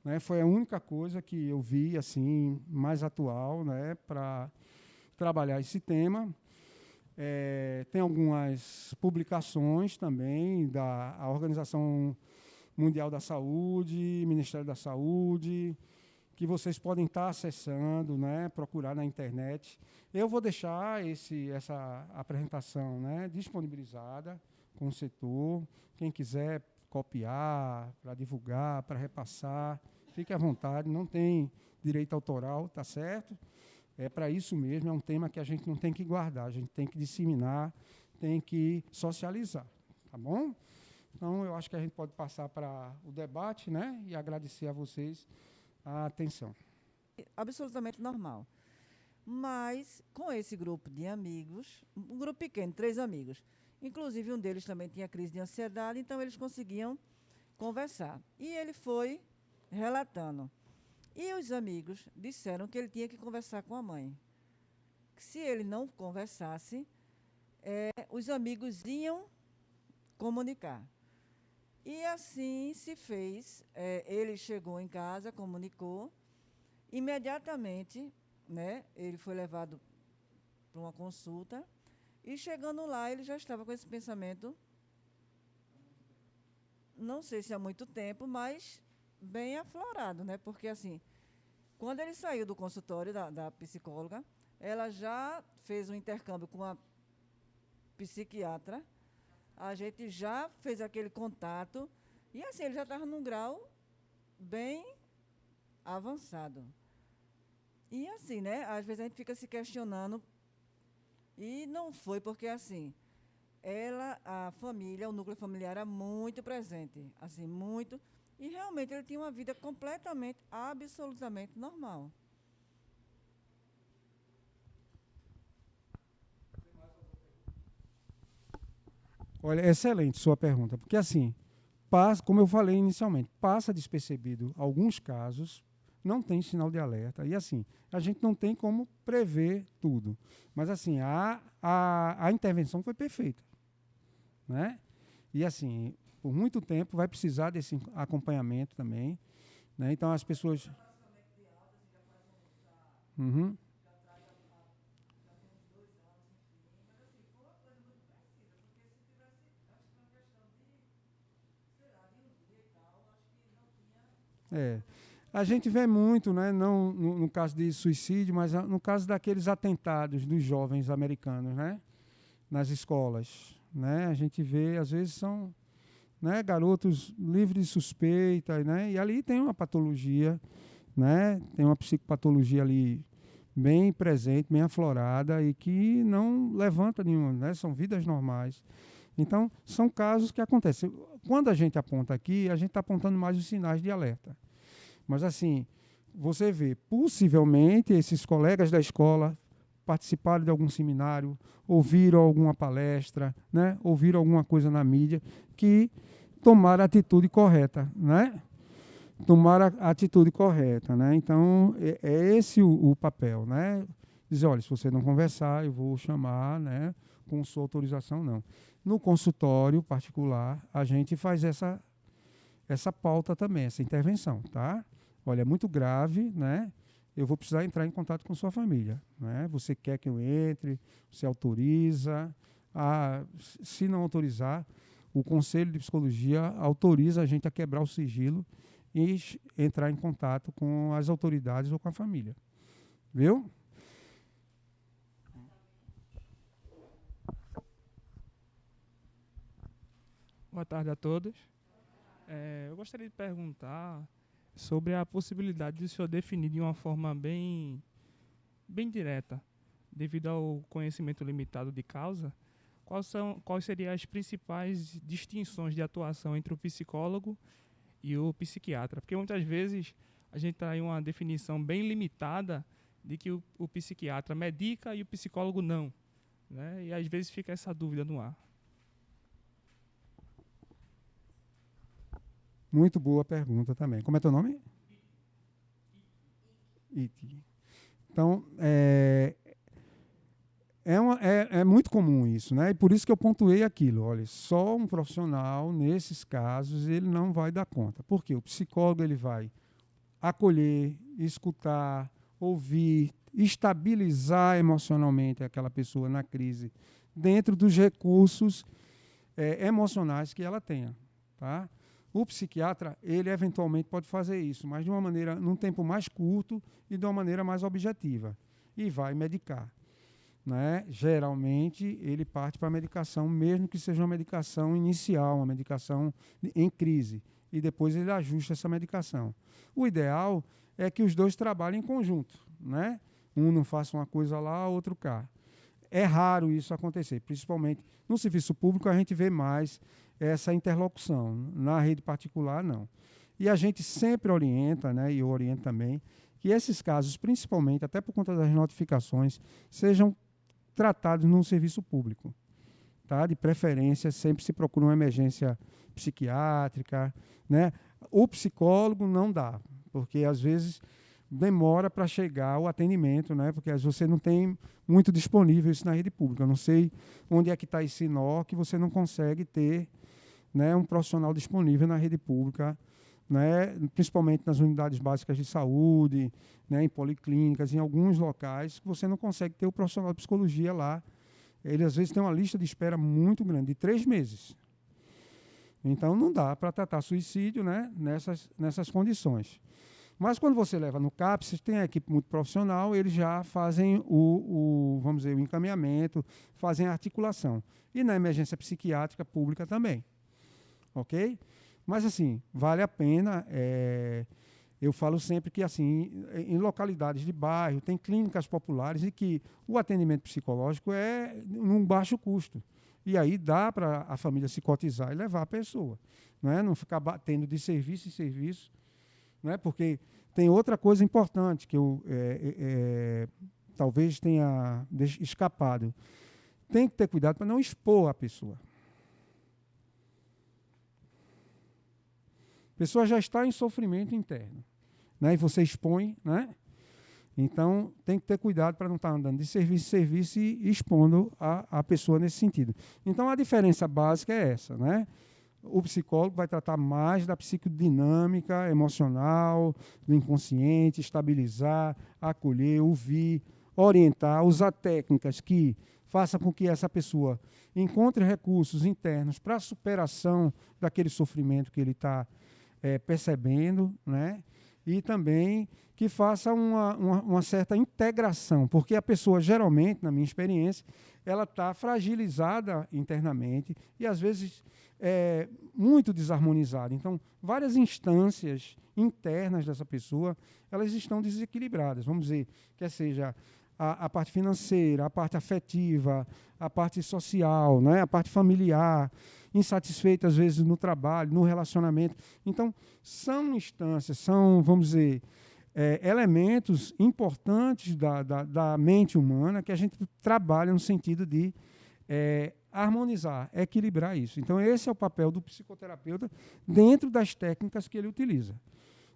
Né, foi a única coisa que eu vi assim, mais atual, né, para trabalhar esse tema. Tem algumas publicações também da Organização Mundial da Saúde, Ministério da Saúde, que vocês podem estar acessando, né, procurar na internet. Eu vou deixar essa apresentação, né, disponibilizada com o setor. Quem quiser copiar, para divulgar, para repassar, fique à vontade, não tem direito autoral, tá certo? É para isso mesmo, é um tema que a gente não tem que guardar, a gente tem que disseminar, tem que socializar, tá bom? Então, eu acho que a gente pode passar para o debate, né? E agradecer a vocês a atenção. Absolutamente normal. Mas, com esse grupo de amigos, um grupo pequeno, 3 amigos, inclusive um deles também tinha crise de ansiedade, então eles conseguiam conversar. E ele foi relatando. E os amigos disseram que ele tinha que conversar com a mãe. Que se ele não conversasse, os amigos iam comunicar. E assim se fez. Ele chegou em casa, comunicou. Imediatamente, né, ele foi levado para uma consulta. E chegando lá, ele já estava com esse pensamento, não sei se há muito tempo, mas bem aflorado, né? Porque, assim, quando ele saiu do consultório da psicóloga, ela já fez um intercâmbio com a psiquiatra, a gente já fez aquele contato, e, assim, ele já estava num grau bem avançado. E, assim, né? Às vezes a gente fica se questionando. E não foi porque, assim, a família, o núcleo familiar era muito presente, assim, muito, e realmente ele tinha uma vida completamente, absolutamente normal. Olha, excelente sua pergunta, porque, assim, como eu falei inicialmente, passa despercebido alguns casos, não tem sinal de alerta. E, assim, a gente não tem como prever tudo. Mas, assim, a intervenção foi perfeita. Né? E, assim, por muito tempo vai precisar desse acompanhamento também. Né? Então, as pessoas... Uhum. A gente vê muito, né, não no caso de suicídio, mas no caso daqueles atentados dos jovens americanos, né, nas escolas. Né, a gente vê, às vezes, são, né, garotos livres de suspeita, né, e ali tem uma patologia, né, tem uma psicopatologia ali bem presente, bem aflorada e que não levanta nenhuma, né, são vidas normais. Então, são casos que acontecem. Quando a gente aponta aqui, a gente está apontando mais os sinais de alerta. Mas, assim, você vê, possivelmente, esses colegas da escola participaram de algum seminário, ouviram alguma palestra, né? Ouviram alguma coisa na mídia, que tomaram a atitude correta, né? Tomar a atitude correta, né? Então, é esse o papel, né? Dizer, olha, se você não conversar, eu vou chamar, né? Com sua autorização, não. No consultório particular, a gente faz essa pauta também, essa intervenção, tá? Olha, é muito grave, né? Eu vou precisar entrar em contato com sua família, né? Você quer que eu entre? Você autoriza? Se não autorizar, o Conselho de Psicologia autoriza a gente a quebrar o sigilo e entrar em contato com as autoridades ou com a família. Viu? Boa tarde a todos. Eu gostaria de perguntar sobre a possibilidade de o senhor definir de uma forma bem direta, devido ao conhecimento limitado de causa, quais seriam as principais distinções de atuação entre o psicólogo e o psiquiatra? Porque muitas vezes a gente tem uma definição bem limitada de que o psiquiatra medica e o psicólogo não, né? E às vezes fica essa dúvida no ar. Muito boa pergunta também. Como é teu nome? Iti. Então, é muito comum isso, né? E por isso que eu pontuei aquilo. Olha, só um profissional, nesses casos, ele não vai dar conta. Por quê? O psicólogo ele vai acolher, escutar, ouvir, estabilizar emocionalmente aquela pessoa na crise, dentro dos recursos emocionais que ela tenha, tá? O psiquiatra, ele eventualmente pode fazer isso, mas de uma maneira, num tempo mais curto e de uma maneira mais objetiva. E vai medicar, né? Geralmente, ele parte para a medicação, mesmo que seja uma medicação inicial, uma medicação em crise. E depois ele ajusta essa medicação. O ideal é que os dois trabalhem em conjunto, né? Um não faça uma coisa lá, outro cá. É raro isso acontecer, principalmente no serviço público a gente vê mais essa interlocução. Na rede particular, não. E a gente sempre orienta, né, e eu oriento também, que esses casos, principalmente, até por conta das notificações, sejam tratados no serviço público. Tá? De preferência, sempre se procura uma emergência psiquiátrica, né? O psicólogo não dá, porque às vezes demora para chegar o atendimento, né? Porque às vezes você não tem muito disponível isso na rede pública. Eu não sei onde é que está esse nó que você não consegue ter, né, um profissional disponível na rede pública, né, principalmente nas unidades básicas de saúde, né, em policlínicas, em alguns locais, que você não consegue ter o profissional de psicologia lá. Ele, às vezes, tem uma lista de espera muito grande, de 3 meses. Então, não dá para tratar suicídio, né, nessas condições. Mas, quando você leva no CAPS, tem a equipe muito profissional, eles já fazem vamos dizer, o encaminhamento, fazem a articulação. E na emergência psiquiátrica pública também. Ok? Mas, assim, vale a pena. Eu falo sempre que, assim, em localidades de bairro, tem clínicas populares e que o atendimento psicológico é num baixo custo. E aí dá para a família se cotizar e levar a pessoa. Né? Não ficar batendo de serviço em serviço. Né? Porque tem outra coisa importante que eu talvez tenha escapado. Tem que ter cuidado para não expor a pessoa. A pessoa já está em sofrimento interno, né? E você expõe, né? Então, tem que ter cuidado para não estar andando de serviço em serviço e expondo a pessoa nesse sentido. Então, a diferença básica é essa, né? O psicólogo vai tratar mais da psicodinâmica emocional, do inconsciente, estabilizar, acolher, ouvir, orientar, usar técnicas que façam com que essa pessoa encontre recursos internos para a superação daquele sofrimento que ele está percebendo, né? E também que faça uma certa integração, porque a pessoa, geralmente, na minha experiência, ela está fragilizada internamente e, às vezes, muito desarmonizada. Então, várias instâncias internas dessa pessoa, elas estão desequilibradas. Vamos dizer, quer seja a parte financeira, a parte afetiva, a parte social, né? A parte familiar, insatisfeita, às vezes, no trabalho, no relacionamento. Então, são instâncias, vamos dizer, elementos importantes da mente humana que a gente trabalha no sentido de harmonizar, equilibrar isso. Então, esse é o papel do psicoterapeuta dentro das técnicas que ele utiliza.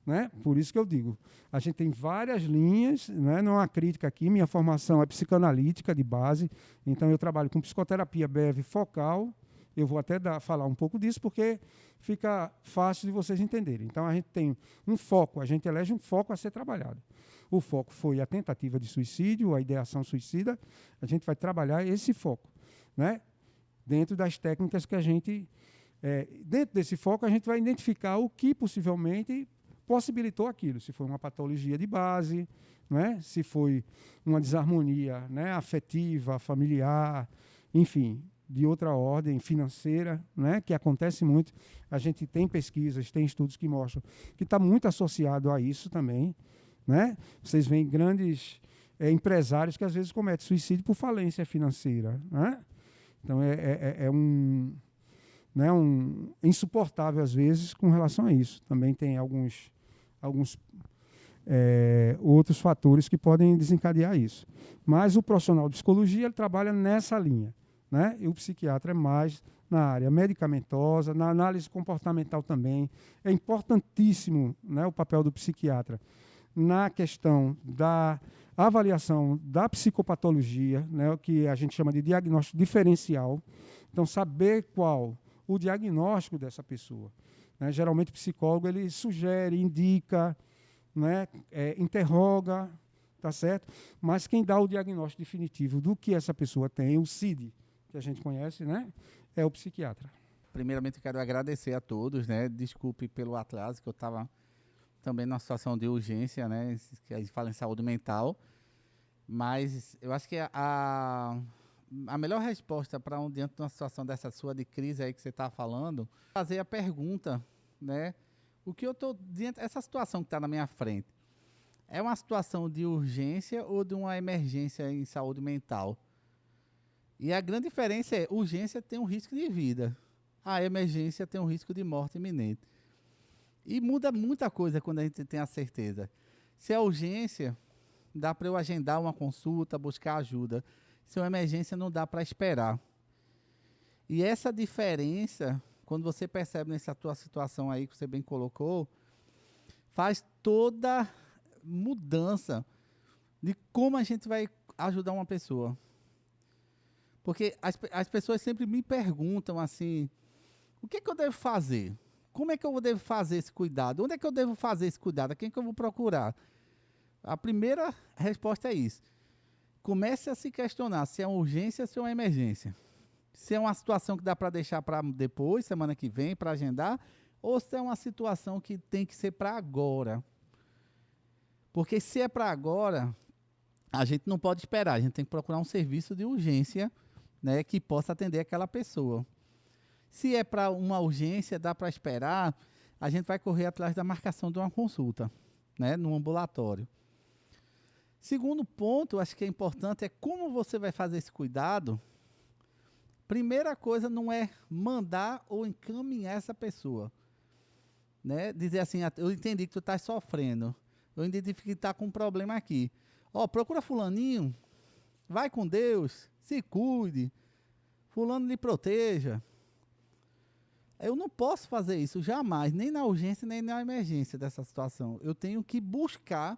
Né? Por isso que eu digo, a gente tem várias linhas, né? Não é uma crítica aqui, minha formação é psicanalítica de base, então eu trabalho com psicoterapia BEV focal, eu vou até falar um pouco disso, porque fica fácil de vocês entenderem. Então, a gente tem um foco, a gente elege um foco a ser trabalhado. O foco foi a tentativa de suicídio, a ideação suicida, a gente vai trabalhar esse foco, né? Dentro das técnicas que a gente... dentro desse foco, a gente vai identificar o que possivelmente possibilitou aquilo, se foi uma patologia de base, né? Se foi uma desarmonia, né? Afetiva, familiar, enfim, de outra ordem, financeira, né? Que acontece muito. A gente tem pesquisas, tem estudos que mostram que está muito associado a isso também. Né? Vocês veem grandes empresários que às vezes cometem suicídio por falência financeira. Né? Então, insuportável às vezes com relação a isso. Também tem alguns outros fatores que podem desencadear isso. Mas o profissional de psicologia ele trabalha nessa linha, né? E o psiquiatra é mais na área medicamentosa, na análise comportamental também. É importantíssimo, né, o papel do psiquiatra na questão da avaliação da psicopatologia, né, o que a gente chama de diagnóstico diferencial. Então, saber qual o diagnóstico dessa pessoa. Né? Geralmente, o psicólogo ele sugere, indica, né, interroga, tá certo? Mas quem dá o diagnóstico definitivo do que essa pessoa tem, o CID, que a gente conhece, né, é o psiquiatra. Primeiramente, eu quero agradecer a todos, né? Desculpe pelo atraso, que eu estava também numa situação de urgência, né? Que a gente fala em saúde mental. Mas eu acho que a melhor resposta para diante de uma situação dessa sua de crise aí que você está falando, fazer a pergunta, né? O que eu estou diante dessa situação que está na minha frente? É uma situação de urgência ou de uma emergência em saúde mental? E a grande diferença é, urgência tem um risco de vida, a emergência tem um risco de morte iminente. E muda muita coisa quando a gente tem a certeza. Se é urgência, dá para eu agendar uma consulta, buscar ajuda. Se é uma emergência, não dá para esperar. E essa diferença, quando você percebe nessa tua situação aí, que você bem colocou, faz toda mudança de como a gente vai ajudar uma pessoa. Porque as pessoas sempre me perguntam assim, o que eu devo fazer? Como é que eu devo fazer esse cuidado? Onde é que eu devo fazer esse cuidado? A quem que eu vou procurar? A primeira resposta é isso. Comece a se questionar se é uma urgência ou se é uma emergência. Se é uma situação que dá para deixar para depois, semana que vem, para agendar, ou se é uma situação que tem que ser para agora. Porque se é para agora, a gente não pode esperar, a gente tem que procurar um serviço de urgência, né, que possa atender aquela pessoa. Se é para uma urgência, dá para esperar, a gente vai correr atrás da marcação de uma consulta, né, no ambulatório. Segundo ponto, acho que é importante, é como você vai fazer esse cuidado. Primeira coisa não é mandar ou encaminhar essa pessoa. Né? Dizer assim, eu entendi que tu está sofrendo, eu identifiquei que está com um problema aqui. Procura fulaninho, vai com Deus, se cuide, fulano lhe proteja. Eu não posso fazer isso jamais, nem na urgência, nem na emergência dessa situação. Eu tenho que buscar,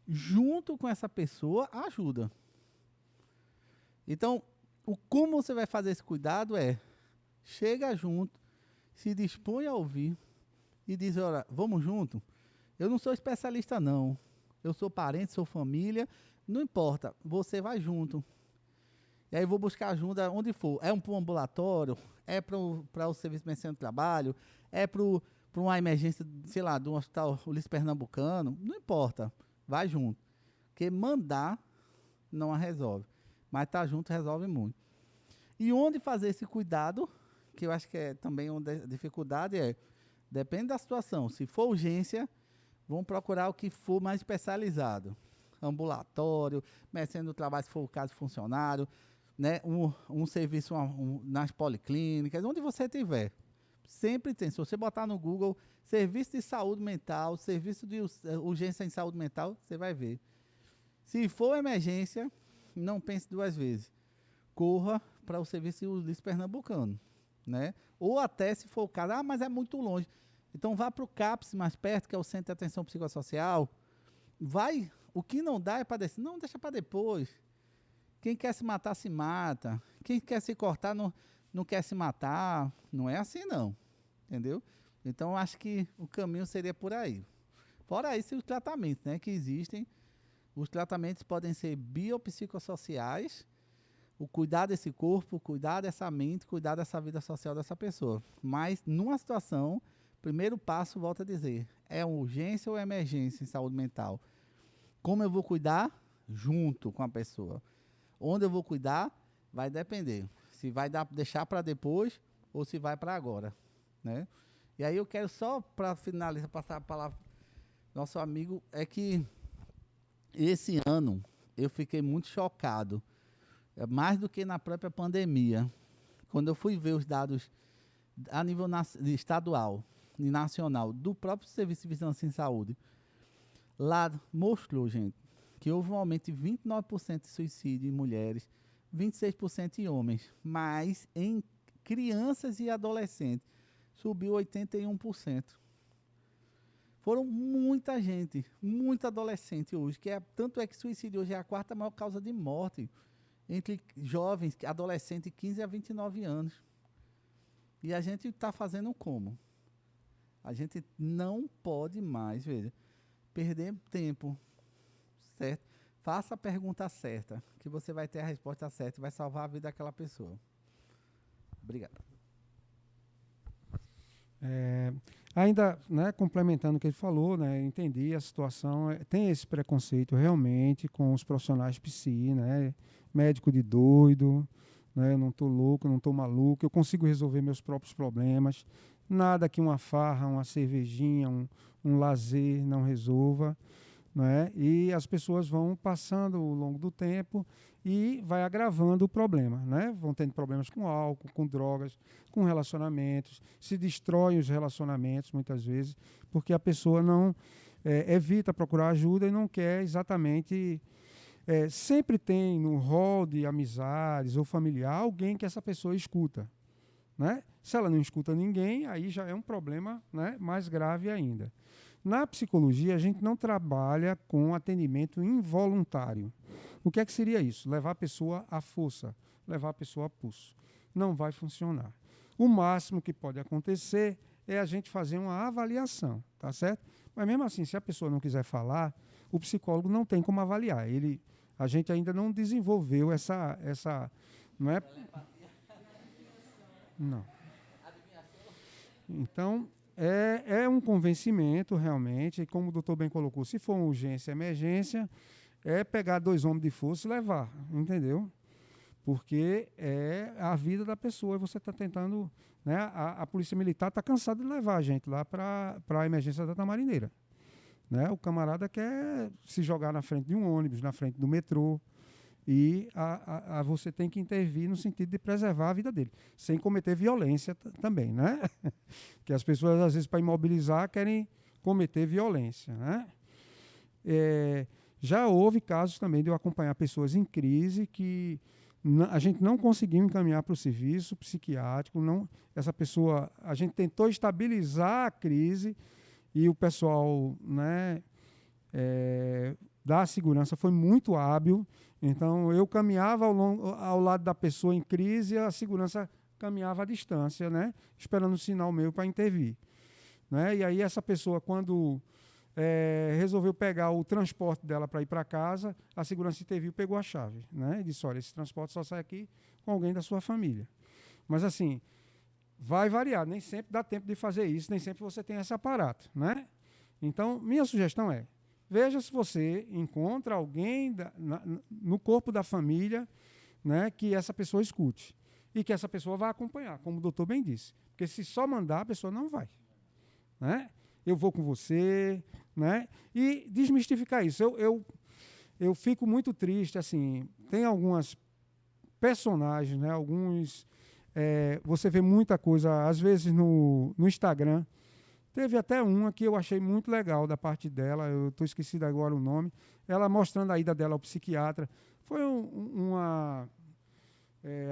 junto com essa pessoa, ajuda. Então, como você vai fazer esse cuidado é, chega junto, se dispõe a ouvir e diz, olha, vamos junto? Eu não sou especialista não, eu sou parente, sou família, não importa, você vai junto. E aí vou buscar ajuda onde for. É para um ambulatório, é para o Serviço de Medicina do Trabalho, é para uma emergência, sei lá, do Hospital Ulisses Pernambucano, não importa, vai junto. Porque mandar não a resolve, mas estar junto resolve muito. E onde fazer esse cuidado, que eu acho que é também uma dificuldade, depende da situação. Se for urgência, vão procurar o que for mais especializado. Ambulatório, medicina do trabalho, se for o caso, funcionário, né, um serviço nas policlínicas, onde você estiver. Sempre tem. Se você botar no Google serviço de saúde mental, serviço de urgência em saúde mental, você vai ver. Se for emergência, não pense duas vezes. Corra para o serviço Ulisses Pernambucano, né? Ou até, se for o caso, mas é muito longe. Então vá para o CAPS mais perto, que é o Centro de Atenção Psicossocial. Vai, o que não dá é para descer. Não, deixa para depois. Quem quer se matar, se mata. Quem quer se cortar, não quer se matar. Não é assim, não. Entendeu? Então, acho que o caminho seria por aí. Fora isso, os tratamentos, né, que existem. Os tratamentos podem ser biopsicossociais, o cuidar desse corpo, cuidar dessa mente, cuidar dessa vida social dessa pessoa. Mas, numa situação, primeiro passo, volto a dizer, é urgência ou emergência em saúde mental? Como eu vou cuidar? Junto com a pessoa. Onde eu vou cuidar? Vai depender. Se vai deixar para depois ou se vai para agora, né? E aí eu quero só, para finalizar, passar a palavra ao nosso amigo, é que esse ano eu fiquei muito chocado, mais do que na própria pandemia, quando eu fui ver os dados a nível estadual e nacional do próprio Serviço de Vigilância em Saúde. Lá mostrou, gente, que houve um aumento de 29% de suicídio em mulheres, 26% em homens, mas em crianças e adolescentes subiu 81%. Foram muita gente, muito adolescente hoje, tanto é que suicídio hoje é a quarta maior causa de morte entre jovens, adolescentes de 15 a 29 anos. E a gente está fazendo como? A gente não pode mais, veja, perder tempo, certo? Faça a pergunta certa, que você vai ter a resposta certa e vai salvar a vida daquela pessoa. Obrigado. Ainda, né, complementando o que ele falou, né, entendi a situação, tem esse preconceito realmente com os profissionais psi, né, médico de doido, né, eu não estou louco, não estou maluco, eu consigo resolver meus próprios problemas, nada que uma farra, uma cervejinha, um lazer não resolva, né, e as pessoas vão passando ao longo do tempo e vai agravando o problema, né? Vão tendo problemas com álcool, com drogas, com relacionamentos, se destroem os relacionamentos muitas vezes, porque a pessoa não evita procurar ajuda e não quer exatamente... sempre tem no rol de amizades ou familiar alguém que essa pessoa escuta, né? Se ela não escuta ninguém, aí já é um problema, né, mais grave ainda. Na psicologia, a gente não trabalha com atendimento involuntário. O que é que seria isso? Levar a pessoa à força, levar a pessoa a pulso. Não vai funcionar. O máximo que pode acontecer é a gente fazer uma avaliação, tá certo? Mas mesmo assim, se a pessoa não quiser falar, o psicólogo não tem como avaliar. A gente ainda não desenvolveu essa não é? Não. Então, é um convencimento realmente, e como o doutor bem colocou, se for uma urgência, emergência, é pegar 2 homens de força e levar, entendeu? Porque é a vida da pessoa e você está tentando, né? A polícia militar está cansada de levar a gente lá para a emergência da Tamarineira, né? O camarada quer se jogar na frente de um ônibus, na frente do metrô, e você tem que intervir no sentido de preservar a vida dele, sem cometer violência também, né? Que as pessoas, às vezes, para imobilizar, querem cometer violência, né? Já houve casos também de eu acompanhar pessoas em crise que a gente não conseguiu encaminhar para o serviço psiquiátrico, essa pessoa, a gente tentou estabilizar a crise e o pessoal, né, da segurança foi muito hábil. Então, eu caminhava ao lado da pessoa em crise e a segurança caminhava à distância, né, esperando o sinal meu para intervir, né? E aí essa pessoa, quando resolveu pegar o transporte dela para ir para casa, a segurança interviu, pegou a chave, né, e disse, olha, esse transporte só sai aqui com alguém da sua família. Mas assim, vai variar, nem sempre dá tempo de fazer isso, nem sempre você tem esse aparato, né? Então, minha sugestão é, veja se você encontra alguém no corpo da família, né, que essa pessoa escute e que essa pessoa vá acompanhar, como o doutor bem disse. Porque se só mandar, a pessoa não vai, né? Eu vou com você, né? E desmistificar isso. Eu fico muito triste, assim, tem algumas personagens, né, alguns Você vê muita coisa, às vezes no Instagram. Teve até uma que eu achei muito legal da parte dela, eu estou esquecido agora o nome, ela mostrando a ida dela ao psiquiatra. Foi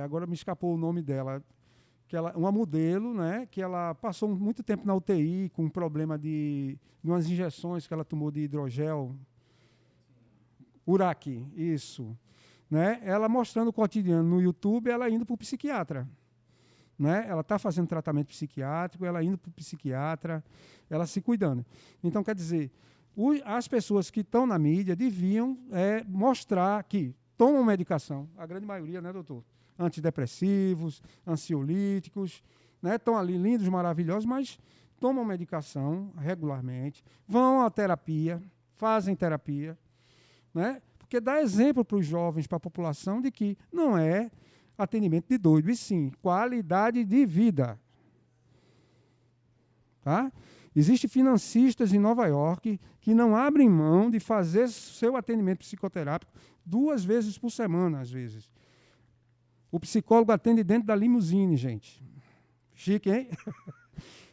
agora me escapou o nome dela, uma modelo, né, que ela passou muito tempo na UTI com um problema de umas injeções que ela tomou de hidrogel, Uraque, isso. Né? Ela mostrando o cotidiano no YouTube, ela indo para o psiquiatra. Né? Ela está fazendo tratamento psiquiátrico, ela indo para o psiquiatra, ela se cuidando. Então, quer dizer, as pessoas que estão na mídia deviam mostrar que tomam medicação, a grande maioria, né, doutor? Antidepressivos, ansiolíticos, né? Estão ali lindos, maravilhosos, mas tomam medicação regularmente, vão à terapia, fazem terapia, né? Porque dá exemplo para os jovens, para a população, de que não é atendimento de doido, e sim qualidade de vida. Tá? Existem financistas em Nova York que não abrem mão de fazer seu atendimento psicoterápico 2 vezes por semana, às vezes. O psicólogo atende dentro da limusine, gente. Chique, hein?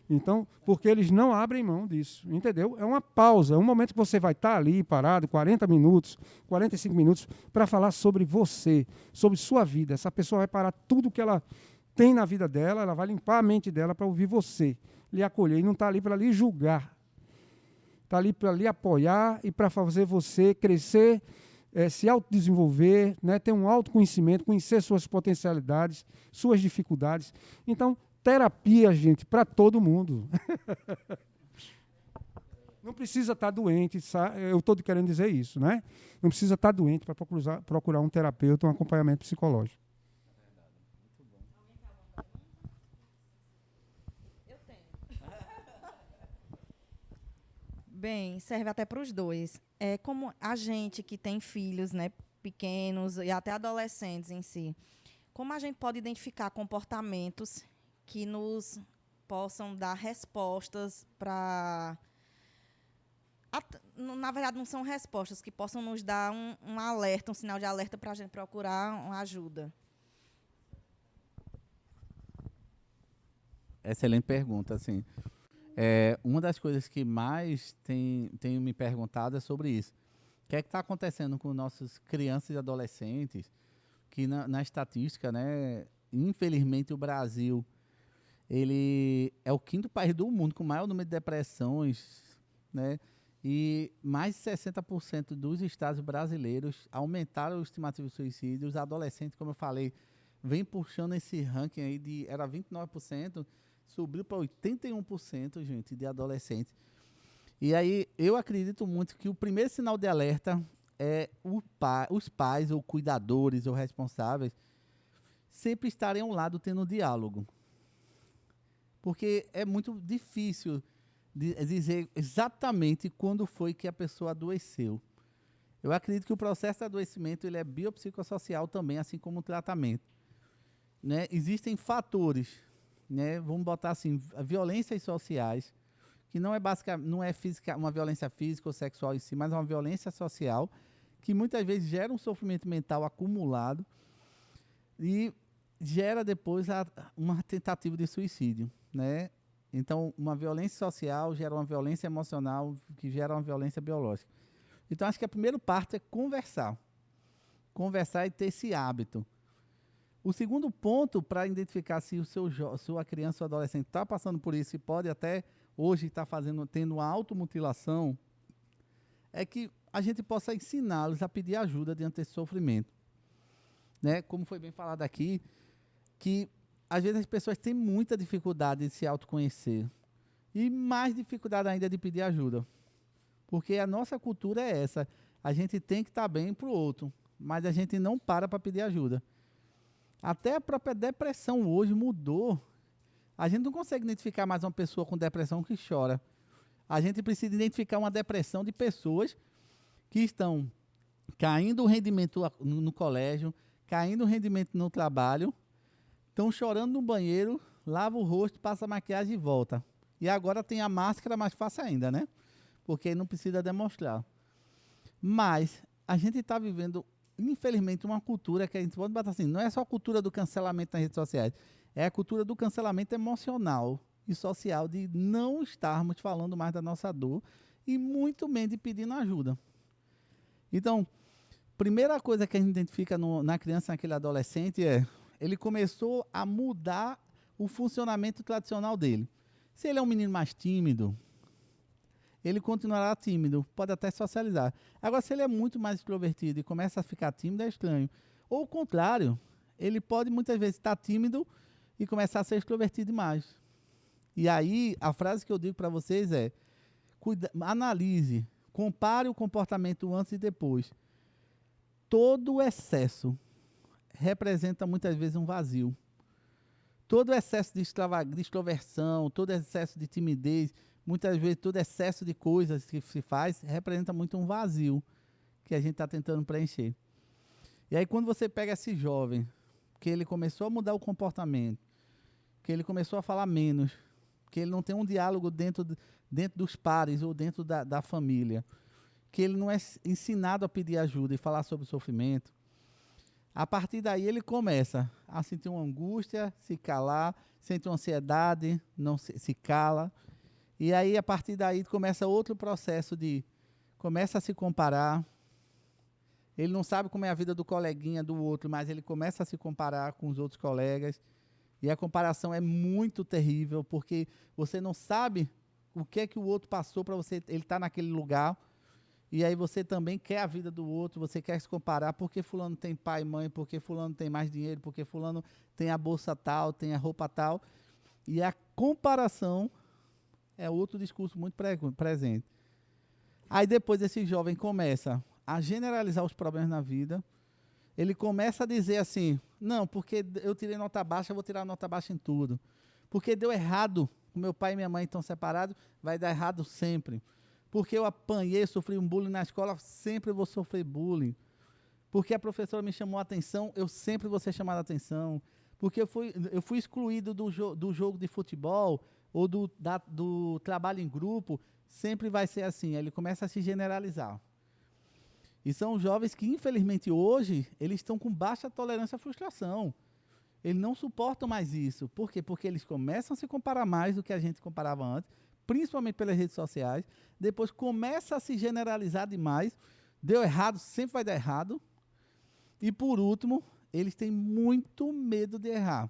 Então, porque eles não abrem mão disso, entendeu? É uma pausa, é um momento que você vai estar ali parado, 40 minutos, 45 minutos, para falar sobre você, sobre sua vida. Essa pessoa vai parar tudo que ela tem na vida dela, ela vai limpar a mente dela para ouvir você, lhe acolher, e não está ali para lhe julgar. Está ali para lhe apoiar e para fazer você crescer, se autodesenvolver, né, ter um autoconhecimento, conhecer suas potencialidades, suas dificuldades. Então, terapia, gente, para todo mundo. Não precisa estar doente, eu estou querendo dizer isso, né? Não precisa estar doente para procurar um terapeuta, um acompanhamento psicológico. Eu tenho. Bem, serve até para os dois. É como a gente que tem filhos, né, pequenos e até adolescentes em si, como a gente pode identificar comportamentos que nos possam dar respostas para... Na verdade, não são respostas, que possam nos dar um alerta, um sinal de alerta para a gente procurar uma ajuda. Excelente pergunta, assim. Uma das coisas que mais tenho me perguntado é sobre isso. O que é que está acontecendo com nossos crianças e adolescentes, que na estatística, né, infelizmente o Brasil, ele é o 5º país do mundo com o maior número de depressões, né, e mais de 60% dos estados brasileiros aumentaram a estimativa de suicídio. Os adolescentes, como eu falei, vem puxando esse ranking aí era 29%, subiu para 81%, gente, de adolescentes. E aí, eu acredito muito que o primeiro sinal de alerta é os pais, ou cuidadores, ou responsáveis, sempre estarem ao lado tendo um diálogo. Porque é muito difícil dizer exatamente quando foi que a pessoa adoeceu. Eu acredito que o processo de adoecimento ele é biopsicossocial também, assim como o tratamento. Né? Existem fatores, né? Vamos botar assim, violências sociais, que não é física, uma violência física ou sexual em si, mas é uma violência social, que muitas vezes gera um sofrimento mental acumulado e gera depois uma tentativa de suicídio, né? Então, uma violência social gera uma violência emocional, que gera uma violência biológica. Então, acho que a primeira parte é conversar. Conversar e ter esse hábito. O segundo ponto para identificar se sua criança ou adolescente está passando por isso e pode até hoje estar tendo uma automutilação, é que a gente possa ensiná-los a pedir ajuda diante desse sofrimento. Né? Como foi bem falado aqui, que às vezes as pessoas têm muita dificuldade de se autoconhecer e mais dificuldade ainda de pedir ajuda. Porque a nossa cultura é essa. A gente tem que estar bem para o outro, mas a gente não para pedir ajuda. Até a própria depressão hoje mudou. A gente não consegue identificar mais uma pessoa com depressão que chora. A gente precisa identificar uma depressão de pessoas que estão caindo o rendimento no colégio, caindo o rendimento no trabalho, estão chorando no banheiro, lava o rosto, passa a maquiagem e volta. E agora tem a máscara, mais fácil ainda, né? Porque não precisa demonstrar. Mas a gente está vivendo, infelizmente, uma cultura que a gente pode botar assim, não é só a cultura do cancelamento nas redes sociais, é a cultura do cancelamento emocional e social, de não estarmos falando mais da nossa dor e muito menos de pedindo ajuda. Então, primeira coisa que a gente identifica na criança, naquele adolescente, ele começou a mudar o funcionamento tradicional dele. Se ele é um menino mais tímido, ele continuará tímido, pode até socializar. Agora, se ele é muito mais extrovertido e começa a ficar tímido, é estranho. Ou o contrário, ele pode muitas vezes estar tímido e começar a ser extrovertido demais. E aí, a frase que eu digo para vocês é: analise, compare o comportamento antes e depois. Todo excesso representa muitas vezes um vazio. Todo excesso de extroversão, todo excesso de timidez, muitas vezes todo excesso de coisas que se faz, representa muito um vazio que a gente está tentando preencher. E aí, quando você pega esse jovem, que ele começou a mudar o comportamento, que ele começou a falar menos, que ele não tem um diálogo dentro dos pares ou dentro da família, que ele não é ensinado a pedir ajuda e falar sobre o sofrimento, a partir daí ele começa a sentir uma angústia, se calar, sente uma ansiedade, não se cala. E aí, a partir daí, começa outro processo começa a se comparar. Ele não sabe como é a vida do coleguinha do outro, mas ele começa a se comparar com os outros colegas. E a comparação é muito terrível, porque você não sabe o que é que o outro passou para você, ele está naquele lugar, e aí você também quer a vida do outro, você quer se comparar, porque fulano tem pai e mãe, porque fulano tem mais dinheiro, porque fulano tem a bolsa tal, tem a roupa tal, e a comparação é outro discurso muito presente. Aí depois esse jovem começa a generalizar os problemas na vida, ele começa a dizer assim: não, porque eu tirei nota baixa, eu vou tirar nota baixa em tudo. Porque deu errado, meu pai e minha mãe estão separados, vai dar errado sempre. Porque eu apanhei, sofri um bullying na escola, sempre vou sofrer bullying. Porque a professora me chamou a atenção, eu sempre vou ser chamado a atenção. Porque eu fui excluído do jogo de futebol ou do trabalho em grupo, sempre vai ser assim. Aí ele começa a se generalizar. E são jovens que, infelizmente, hoje, eles estão com baixa tolerância à frustração. Eles não suportam mais isso. Por quê? Porque eles começam a se comparar mais do que a gente comparava antes, principalmente pelas redes sociais. Depois começa a se generalizar demais. Deu errado, sempre vai dar errado. E, por último, eles têm muito medo de errar.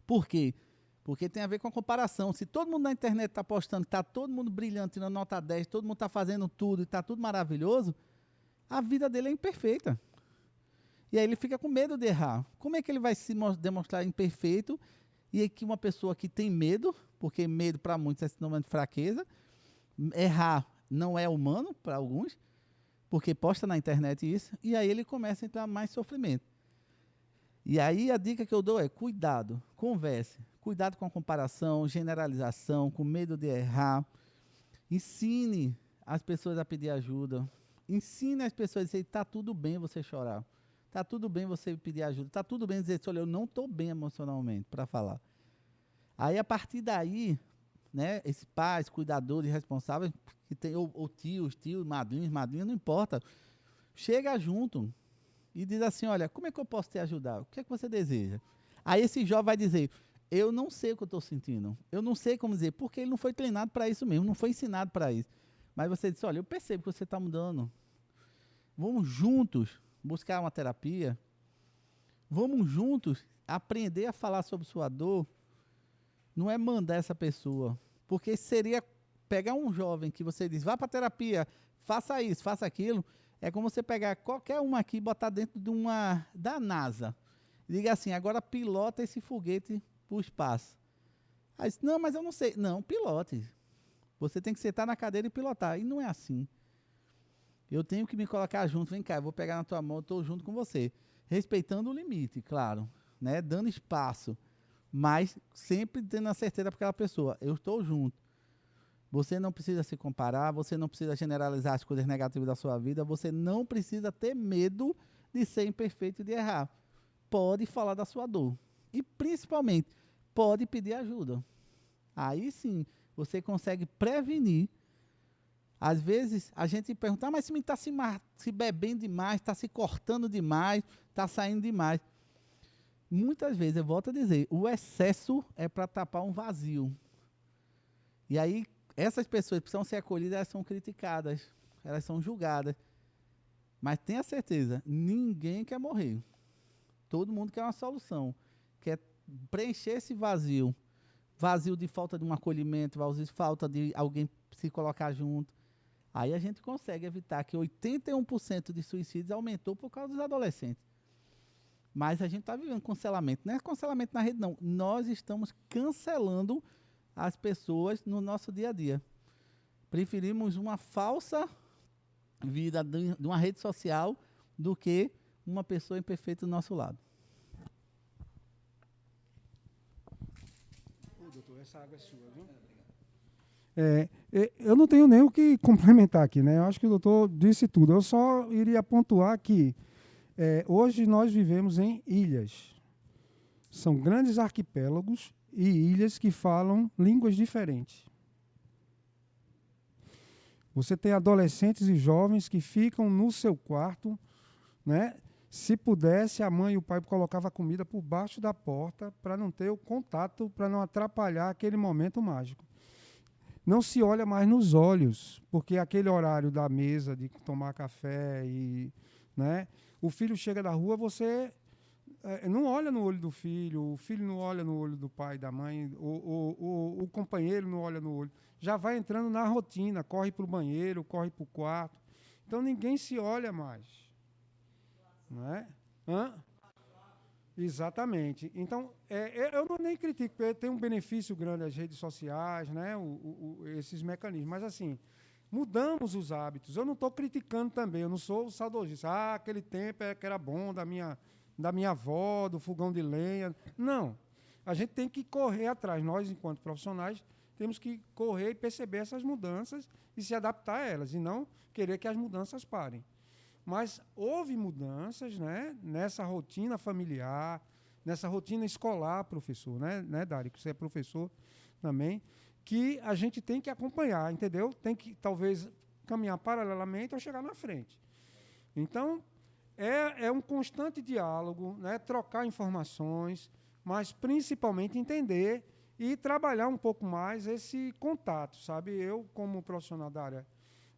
Por quê? Porque tem a ver com a comparação. Se todo mundo na internet está postando, está todo mundo brilhante, tirando nota 10, todo mundo está fazendo tudo e está tudo maravilhoso, a vida dele é imperfeita. E aí ele fica com medo de errar. Como é que ele vai se demonstrar imperfeito? E é que uma pessoa que tem medo, porque medo para muitos é sinônimo de fraqueza, errar não é humano para alguns, porque posta na internet isso, e aí ele começa a entrar mais sofrimento. E aí a dica que eu dou é: cuidado, converse, cuidado com a comparação, generalização, com medo de errar. Ensine as pessoas a pedir ajuda. Ensine as pessoas a dizer: está tudo bem você chorar. Está tudo bem você pedir ajuda. Está tudo bem dizer: olha, eu não estou bem emocionalmente para falar. Aí, a partir daí, né, esses pais, cuidadores, responsáveis, que tem, ou tios, madrinhas, não importa, chega junto e diz assim: olha, como é que eu posso te ajudar? O que é que você deseja? Aí esse jovem vai dizer: eu não sei o que eu estou sentindo. Eu não sei como dizer, porque ele não foi treinado para isso mesmo, não foi ensinado para isso. Mas você disse: olha, eu percebo que você está mudando. Vamos juntos buscar uma terapia. Vamos juntos aprender a falar sobre sua dor. Não é mandar essa pessoa. Porque seria pegar um jovem que você diz: vá para a terapia, faça isso, faça aquilo. É como você pegar qualquer um aqui e botar dentro da NASA. Diga assim: agora pilota esse foguete para o espaço. Aí, não, mas eu não sei. Não, pilote. Você tem que sentar na cadeira e pilotar. E não é assim. Eu tenho que me colocar junto. Vem cá, eu vou pegar na tua mão, eu estou junto com você. Respeitando o limite, claro. Né? Dando espaço. Mas sempre tendo a certeza para aquela pessoa: eu estou junto. Você não precisa se comparar, você não precisa generalizar as coisas negativas da sua vida, você não precisa ter medo de ser imperfeito e de errar. Pode falar da sua dor. E, principalmente, pode pedir ajuda. Aí sim, você consegue prevenir. Às vezes, a gente pergunta: mas se me está se bebendo demais, está se cortando demais, está saindo demais. muitas vezes, eu volto a dizer, o excesso é para tapar um vazio. E aí, essas pessoas que precisam ser acolhidas, elas são criticadas, elas são julgadas. Mas tenha certeza, ninguém quer morrer. Todo mundo quer uma solução. Quer preencher esse vazio. Vazio de falta de um acolhimento, vazio de falta de alguém se colocar junto. Aí a gente consegue evitar que 81% de suicídios aumentou por causa dos adolescentes. Mas a gente está vivendo cancelamento. Não é cancelamento na rede, não. Nós estamos cancelando as pessoas no nosso dia a dia. Preferimos uma falsa vida de uma rede social do que uma pessoa imperfeita do nosso lado. Doutor, essa água é sua, viu? Eu não tenho nem o que complementar aqui, né? Eu acho que o doutor disse tudo. Eu só iria pontuar que hoje nós vivemos em ilhas. São grandes arquipélagos e ilhas que falam línguas diferentes. Você tem adolescentes e jovens que ficam no seu quarto, né? Se pudesse, a mãe e o pai colocavam a comida por baixo da porta para não ter o contato, para não atrapalhar aquele momento mágico. Não se olha mais nos olhos, porque aquele horário da mesa de tomar café né? O filho chega da rua, você não olha no olho do filho, o filho não olha no olho do pai e da mãe, o companheiro não olha no olho. Já vai entrando na rotina, corre para o banheiro, corre para o quarto. Então ninguém se olha mais. Não é? Exatamente. Então, eu não nem critico, porque tem um benefício grande as redes sociais, né? Esses mecanismos. Mas, assim, mudamos os hábitos. Eu não estou criticando também, eu não sou saudosista. Aquele tempo que era bom da minha avó, do fogão de lenha. Não. A gente tem que correr atrás. Nós, enquanto profissionais, temos que correr e perceber essas mudanças e se adaptar a elas, e não querer que as mudanças parem. Mas houve mudanças, né, nessa rotina familiar, nessa rotina escolar, professor, né, Dário, que você é professor também, que a gente tem que acompanhar, entendeu? Tem que, talvez, caminhar paralelamente ou chegar na frente. Então, é um constante diálogo, né, trocar informações, mas principalmente entender e trabalhar um pouco mais esse contato, sabe? Eu, como profissional da área,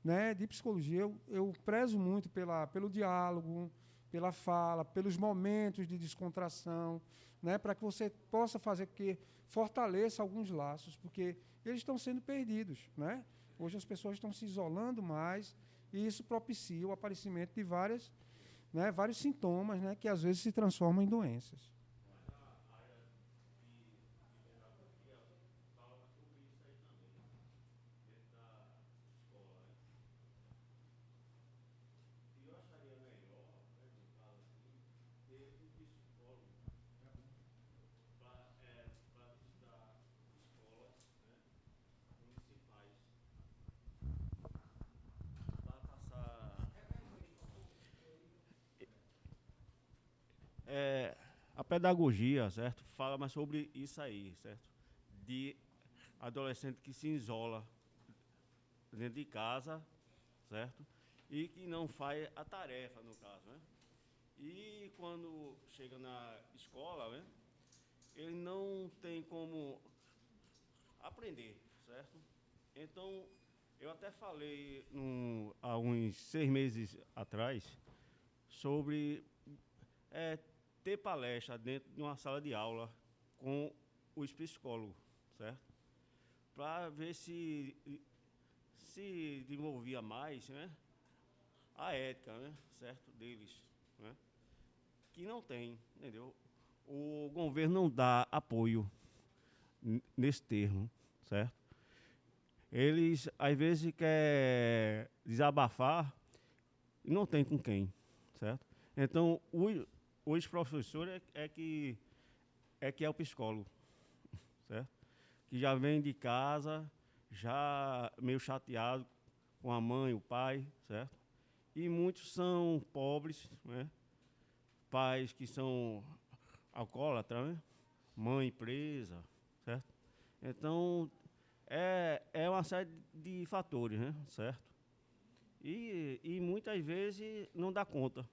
né, de psicologia, eu prezo muito pelo diálogo, pela fala, pelos momentos de descontração, né, para que você possa fazer que fortaleça alguns laços, porque eles estão sendo perdidos, né? Hoje as pessoas estão se isolando mais e isso propicia o aparecimento de vários sintomas, né, que às vezes se transformam em doenças. A pedagogia, certo? Fala mais sobre isso aí, certo? De adolescente que se isola dentro de casa, certo? E que não faz a tarefa, no caso, né? E quando chega na escola, né? Ele não tem como aprender, certo? Então, eu até falei há uns 6 meses atrás sobre ter palestra dentro de uma sala de aula com os psicólogos, certo? Para ver se desenvolvia mais, né, a ética, né, certo, deles, né? Que não tem, entendeu? O governo não dá apoio nesse termo, certo? Eles, às vezes, querem desabafar e não tem com quem, certo? Então, os professores é que é o psicólogo, certo? Que já vem de casa, já meio chateado com a mãe, o pai, certo? E muitos são pobres, né? Pais que são alcoólatras, né? Mãe presa, certo? Então, é uma série de fatores, né? Certo? E muitas vezes não dá conta.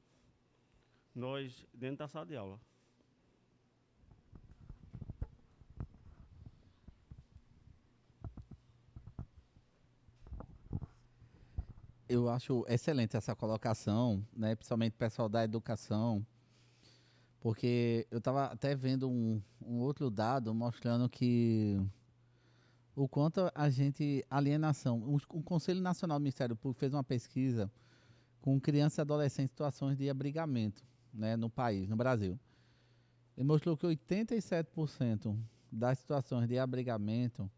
Nós, dentro da sala de aula. Eu acho excelente essa colocação, né? Principalmente o pessoal da educação, porque eu estava até vendo um outro dado mostrando que o quanto a gente, alienação, o Conselho Nacional do Ministério Público fez uma pesquisa com crianças e adolescentes em situações de abrigamento, né, no país, no Brasil. Ele mostrou que 87% das situações de abrigamento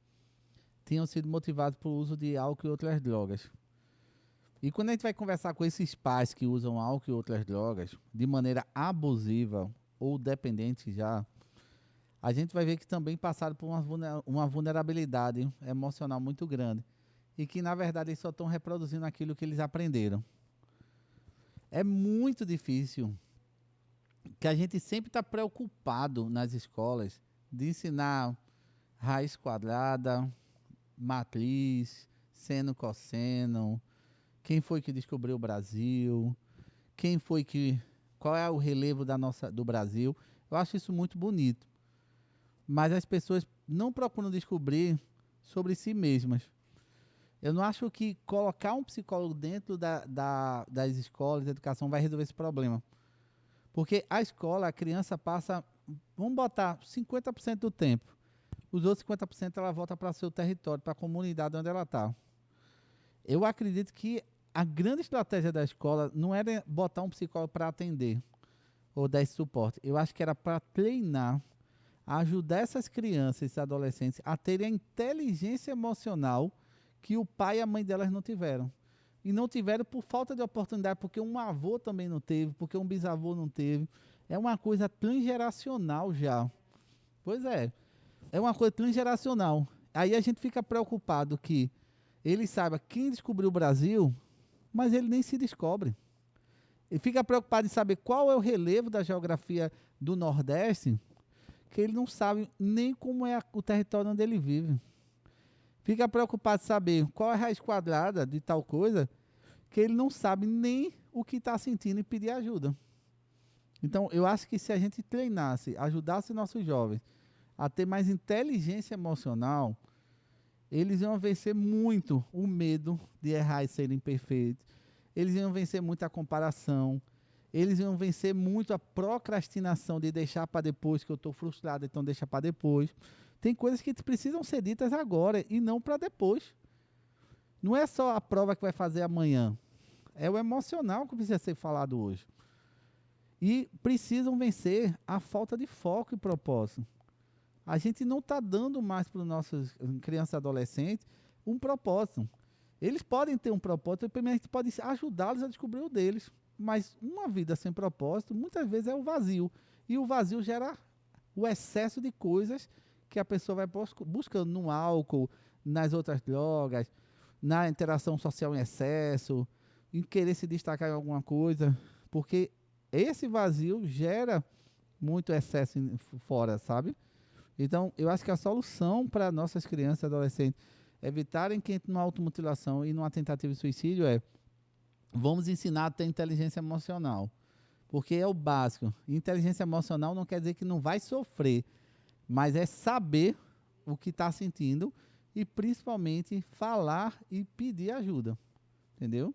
tinham sido motivadas por uso de álcool e outras drogas. E quando a gente vai conversar com esses pais que usam álcool e outras drogas de maneira abusiva ou dependente já, a gente vai ver que também passaram por uma vulnerabilidade emocional muito grande e que, na verdade, eles só estão reproduzindo aquilo que eles aprenderam. É muito difícil, que a gente sempre está preocupado nas escolas de ensinar raiz quadrada, matriz, seno, cosseno, quem foi que descobriu o Brasil, qual é o relevo do Brasil. Eu acho isso muito bonito. Mas as pessoas não procuram descobrir sobre si mesmas. Eu não acho que colocar um psicólogo dentro das escolas de educação vai resolver esse problema. Porque a escola, a criança passa, vamos botar 50% do tempo. Os outros 50% ela volta para seu território, para a comunidade onde ela está. Eu acredito que a grande estratégia da escola não era botar um psicólogo para atender ou dar esse suporte. Eu acho que era para treinar, ajudar essas crianças, esses adolescentes a terem a inteligência emocional que o pai e a mãe delas não tiveram. E não tiveram por falta de oportunidade, porque um avô também não teve, porque um bisavô não teve. É uma coisa transgeracional já. Pois é uma coisa transgeracional. Aí a gente fica preocupado que ele saiba quem descobriu o Brasil, mas ele nem se descobre. Ele fica preocupado em saber qual é o relevo da geografia do Nordeste, que ele não sabe nem como é o território onde ele vive. Fica preocupado em saber qual é a raiz quadrada de tal coisa, que ele não sabe nem o que está sentindo e pedir ajuda. Então, eu acho que se a gente treinasse, ajudasse nossos jovens a ter mais inteligência emocional, eles iam vencer muito o medo de errar e serem perfeitos. Eles iam vencer muito a comparação. Eles iam vencer muito a procrastinação de deixar para depois, que eu estou frustrado, então deixa para depois. Tem coisas que precisam ser ditas agora e não para depois. Não é só a prova que vai fazer amanhã. É o emocional que precisa ser falado hoje. E precisam vencer a falta de foco e propósito. A gente não está dando mais para os nossos crianças e adolescentes um propósito. Eles podem ter um propósito, primeiro a gente pode ajudá-los a descobrir o deles. Mas uma vida sem propósito, muitas vezes é o vazio. E o vazio gera o excesso de coisas que a pessoa vai buscando no álcool, nas outras drogas, na interação social em excesso, em querer se destacar em alguma coisa. Porque esse vazio gera muito excesso fora, sabe? Então, eu acho que a solução para nossas crianças e adolescentes evitarem que entrem numa automutilação e numa tentativa de suicídio vamos ensinar a ter inteligência emocional. Porque é o básico. Inteligência emocional não quer dizer que não vai sofrer, mas é saber o que está sentindo e, principalmente, falar e pedir ajuda. Entendeu?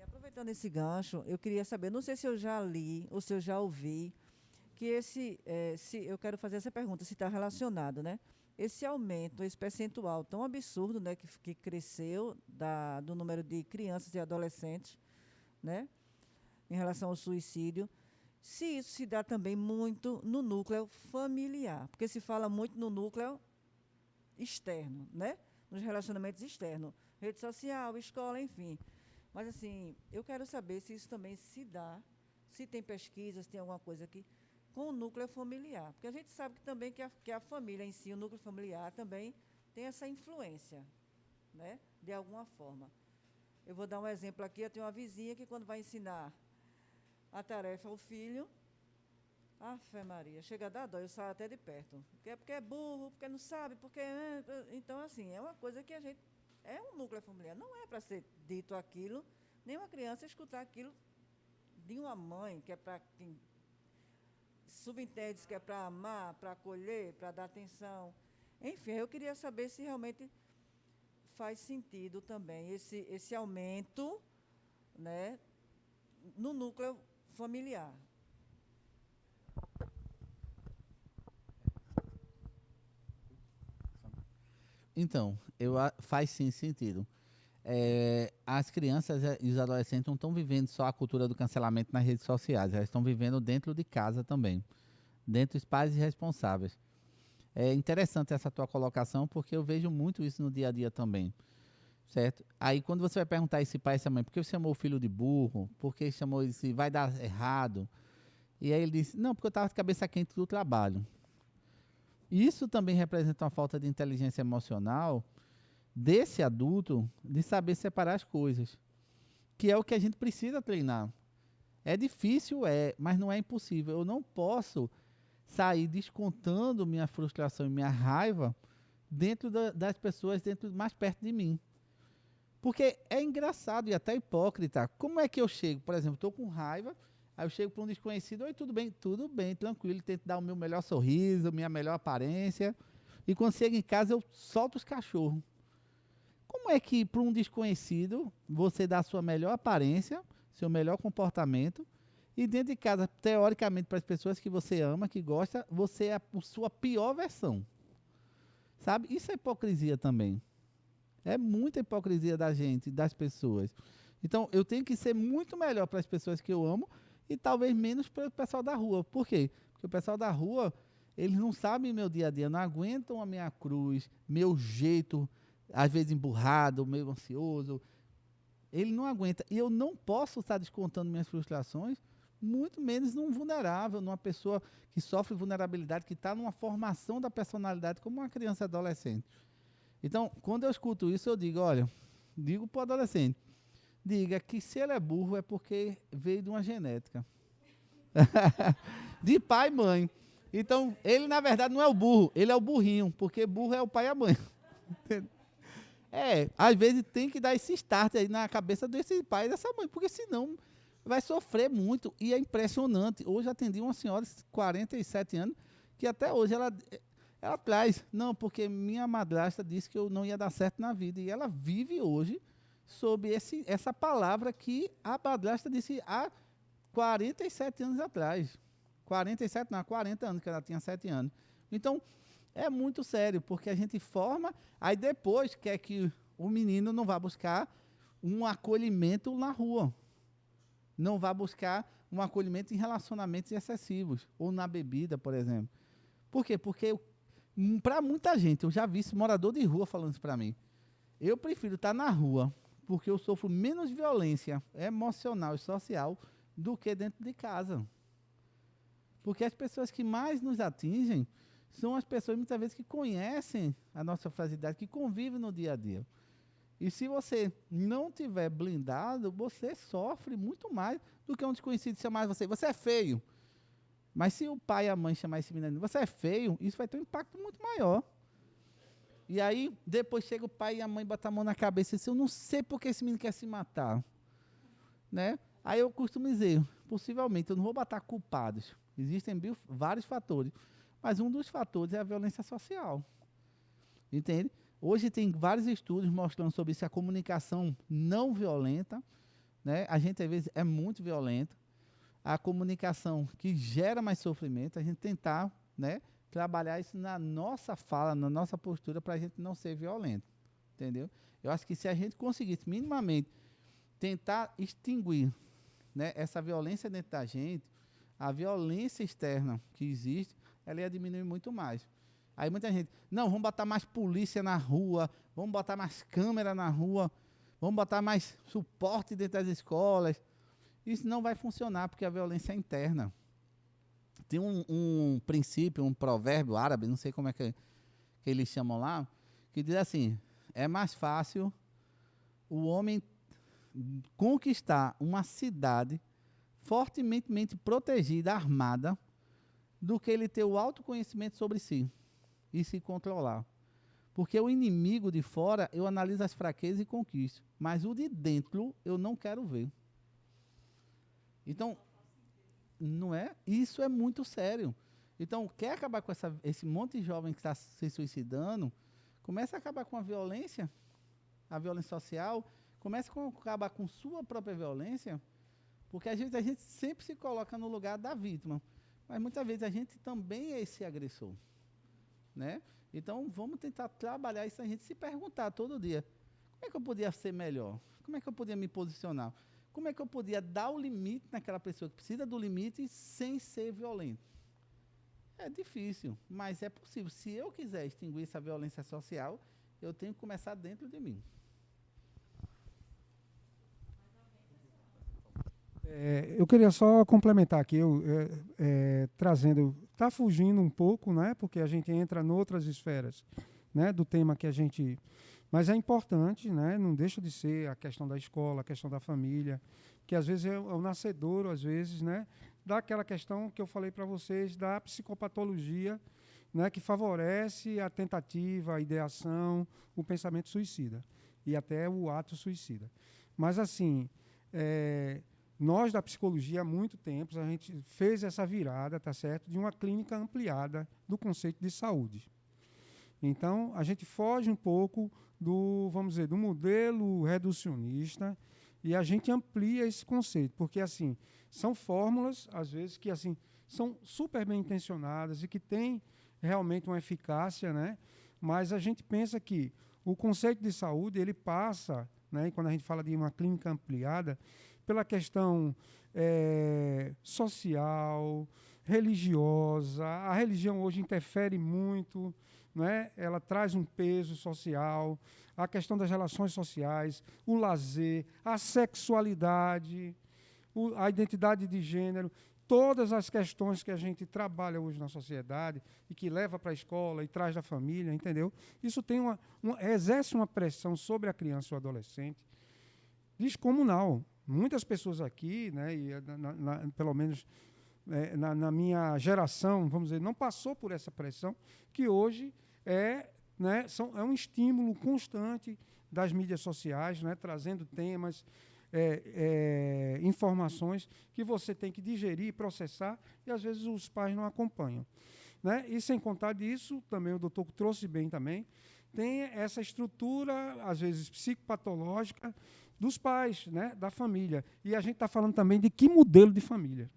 Aproveitando esse gancho, eu queria saber, não sei se eu já li ou se eu já ouvi, que eu quero fazer essa pergunta, se está relacionado, né? Esse aumento, esse percentual tão absurdo, né, que cresceu do número de crianças e adolescentes, né, em relação ao suicídio, se isso se dá também muito no núcleo familiar, porque se fala muito no núcleo externo, né, nos relacionamentos externos, rede social, escola, enfim. Mas, assim, eu quero saber se isso também se dá, se tem pesquisas, se tem alguma coisa aqui, com o núcleo familiar. Porque a gente sabe que também que a família em si, o núcleo familiar, também tem essa influência, né, de alguma forma. Eu vou dar um exemplo aqui, eu tenho uma vizinha que quando vai ensinar a tarefa ao filho, Ave Maria, chega a dar dó, eu saio até de perto. Porque é burro, porque não sabe, porque... Então, assim, é uma coisa que a gente... É um núcleo familiar, não é para ser dito aquilo, nem uma criança escutar aquilo de uma mãe, que é para quem subentende que é para amar, para acolher, para dar atenção. Enfim, eu queria saber se realmente faz sentido também esse aumento, né, no núcleo familiar. Então, faz sim sentido. As crianças e os adolescentes não estão vivendo só a cultura do cancelamento nas redes sociais, elas estão vivendo dentro de casa também, dentro dos pais responsáveis. É interessante essa tua colocação, porque eu vejo muito isso no dia a dia também, certo? Aí quando você vai perguntar a esse pai e essa mãe, por que você chamou o filho de burro? Por que chamou ele se vai dar errado? E aí ele disse, não, porque eu estava de cabeça quente do trabalho. Isso também representa uma falta de inteligência emocional desse adulto de saber separar as coisas, que é o que a gente precisa treinar. É difícil, mas não é impossível. Eu não posso sair descontando minha frustração e minha raiva dentro das pessoas mais perto de mim. Porque é engraçado e até hipócrita. Como é que eu chego? Por exemplo, estou com raiva, aí eu chego para um desconhecido, oi, tudo bem, tranquilo, tento dar o meu melhor sorriso, minha melhor aparência. E quando chego em casa, eu solto os cachorros. Como é que para um desconhecido você dá a sua melhor aparência, seu melhor comportamento, e dentro de casa, teoricamente, para as pessoas que você ama, que gosta, você é a sua pior versão? Sabe? Isso é hipocrisia também. É muita hipocrisia da gente, das pessoas. Então, eu tenho que ser muito melhor para as pessoas que eu amo e talvez menos para o pessoal da rua. Por quê? Porque o pessoal da rua, eles não sabem meu dia a dia, não aguentam a minha cruz, meu jeito, às vezes emburrado, meio ansioso. Ele não aguenta. E eu não posso estar descontando minhas frustrações, muito menos num vulnerável, numa pessoa que sofre vulnerabilidade, que está numa formação da personalidade como uma criança e adolescente. Então, quando eu escuto isso, eu digo, olha, digo para o adolescente, diga que se ele é burro é porque veio de uma genética. De pai e mãe. Então, ele na verdade não é o burro, ele é o burrinho, porque burro é o pai e a mãe. Às vezes tem que dar esse start aí na cabeça desse pai e dessa mãe, porque senão vai sofrer muito. E é impressionante. Hoje atendi uma senhora de 47 anos, que até hoje ela traz, não, porque minha madrasta disse que eu não ia dar certo na vida. E ela vive hoje sob essa palavra que a madrasta disse há 47 anos atrás. 47, não, 40 anos, que ela tinha 7 anos. Então, é muito sério, porque a gente forma, aí depois quer que o menino não vá buscar um acolhimento na rua. Não vá buscar um acolhimento em relacionamentos excessivos, ou na bebida, por exemplo. Por quê? Porque para muita gente, eu já vi esse morador de rua falando isso para mim. Eu prefiro estar na rua, porque eu sofro menos violência emocional e social do que dentro de casa. Porque as pessoas que mais nos atingem são as pessoas, muitas vezes, que conhecem a nossa fragilidade, que convivem no dia a dia. E se você não tiver blindado, você sofre muito mais do que um desconhecido chamar você é feio. Mas se o pai e a mãe chamar esse menino, você é feio, isso vai ter um impacto muito maior. E aí, depois chega o pai e a mãe, bota a mão na cabeça e diz, eu não sei porque esse menino quer se matar. Né? Aí eu costumo dizer, possivelmente, eu não vou botar culpados. Existem vários fatores. Mas um dos fatores é a violência social. Entende? Hoje tem vários estudos mostrando sobre isso, a comunicação não violenta, né? A gente, às vezes, é muito violento. A comunicação que gera mais sofrimento, a gente tentar, né, trabalhar isso na nossa fala, na nossa postura, para a gente não ser violento. Entendeu? Eu acho que se a gente conseguisse, minimamente, tentar extinguir, né, essa violência dentro da gente, a violência externa que existe, ela ia diminuir muito mais. Aí muita gente, não, vamos botar mais polícia na rua, vamos botar mais câmera na rua, vamos botar mais suporte dentro das escolas. Isso não vai funcionar, porque a violência é interna. Tem um princípio, um provérbio árabe, não sei como é que eles chamam lá, que diz assim, é mais fácil o homem conquistar uma cidade fortemente protegida, armada, do que ele ter o autoconhecimento sobre si e se controlar. Porque o inimigo de fora, eu analiso as fraquezas e conquisto, mas o de dentro eu não quero ver. Então, não é? Isso é muito sério. Então, quer acabar com esse monte de jovem que está se suicidando, começa a acabar com a violência social, começa a acabar com sua própria violência, porque a gente sempre se coloca no lugar da vítima, mas muitas vezes a gente também é esse agressor, né? Então, vamos tentar trabalhar isso, a gente se perguntar todo dia, como é que eu podia ser melhor? Como é que eu podia me posicionar? Como é que eu podia dar o limite naquela pessoa que precisa do limite sem ser violento? É difícil, mas é possível. Se eu quiser extinguir essa violência social, eu tenho que começar dentro de mim. Eu queria só complementar aqui, trazendo, está fugindo um pouco, né, porque a gente entra em outras esferas, né, do tema que a gente... Mas é importante, né, não deixa de ser a questão da escola, a questão da família, que às vezes é o nascedouro, às vezes, né, daquela questão que eu falei para vocês, da psicopatologia, né, que favorece a tentativa, a ideação, o pensamento suicida e até o ato suicida. Mas, assim, nós da psicologia, há muito tempo, a gente fez essa virada, tá certo, de uma clínica ampliada do conceito de saúde. Então, a gente foge um pouco do, vamos dizer, do modelo reducionista e a gente amplia esse conceito, porque, assim, são fórmulas, às vezes, que, assim, são super bem intencionadas e que têm realmente uma eficácia, né? Mas a gente pensa que o conceito de saúde, ele passa, né, e quando a gente fala de uma clínica ampliada, pela questão social, religiosa. A religião hoje interfere muito, né? Ela traz um peso social, a questão das relações sociais, o lazer, a sexualidade, a identidade de gênero, todas as questões que a gente trabalha hoje na sociedade e que leva para a escola e traz da família, entendeu? Isso tem exerce uma pressão sobre a criança ou adolescente descomunal. Muitas pessoas aqui, né, e pelo menos na minha geração, vamos dizer, não passou por essa pressão, que hoje é um estímulo constante das mídias sociais, né, trazendo temas, informações que você tem que digerir, processar, e às vezes os pais não acompanham. Né? E sem contar disso, também o doutor trouxe bem também, tem essa estrutura, às vezes, psicopatológica dos pais, né, da família. E a gente está falando também de que modelo de família.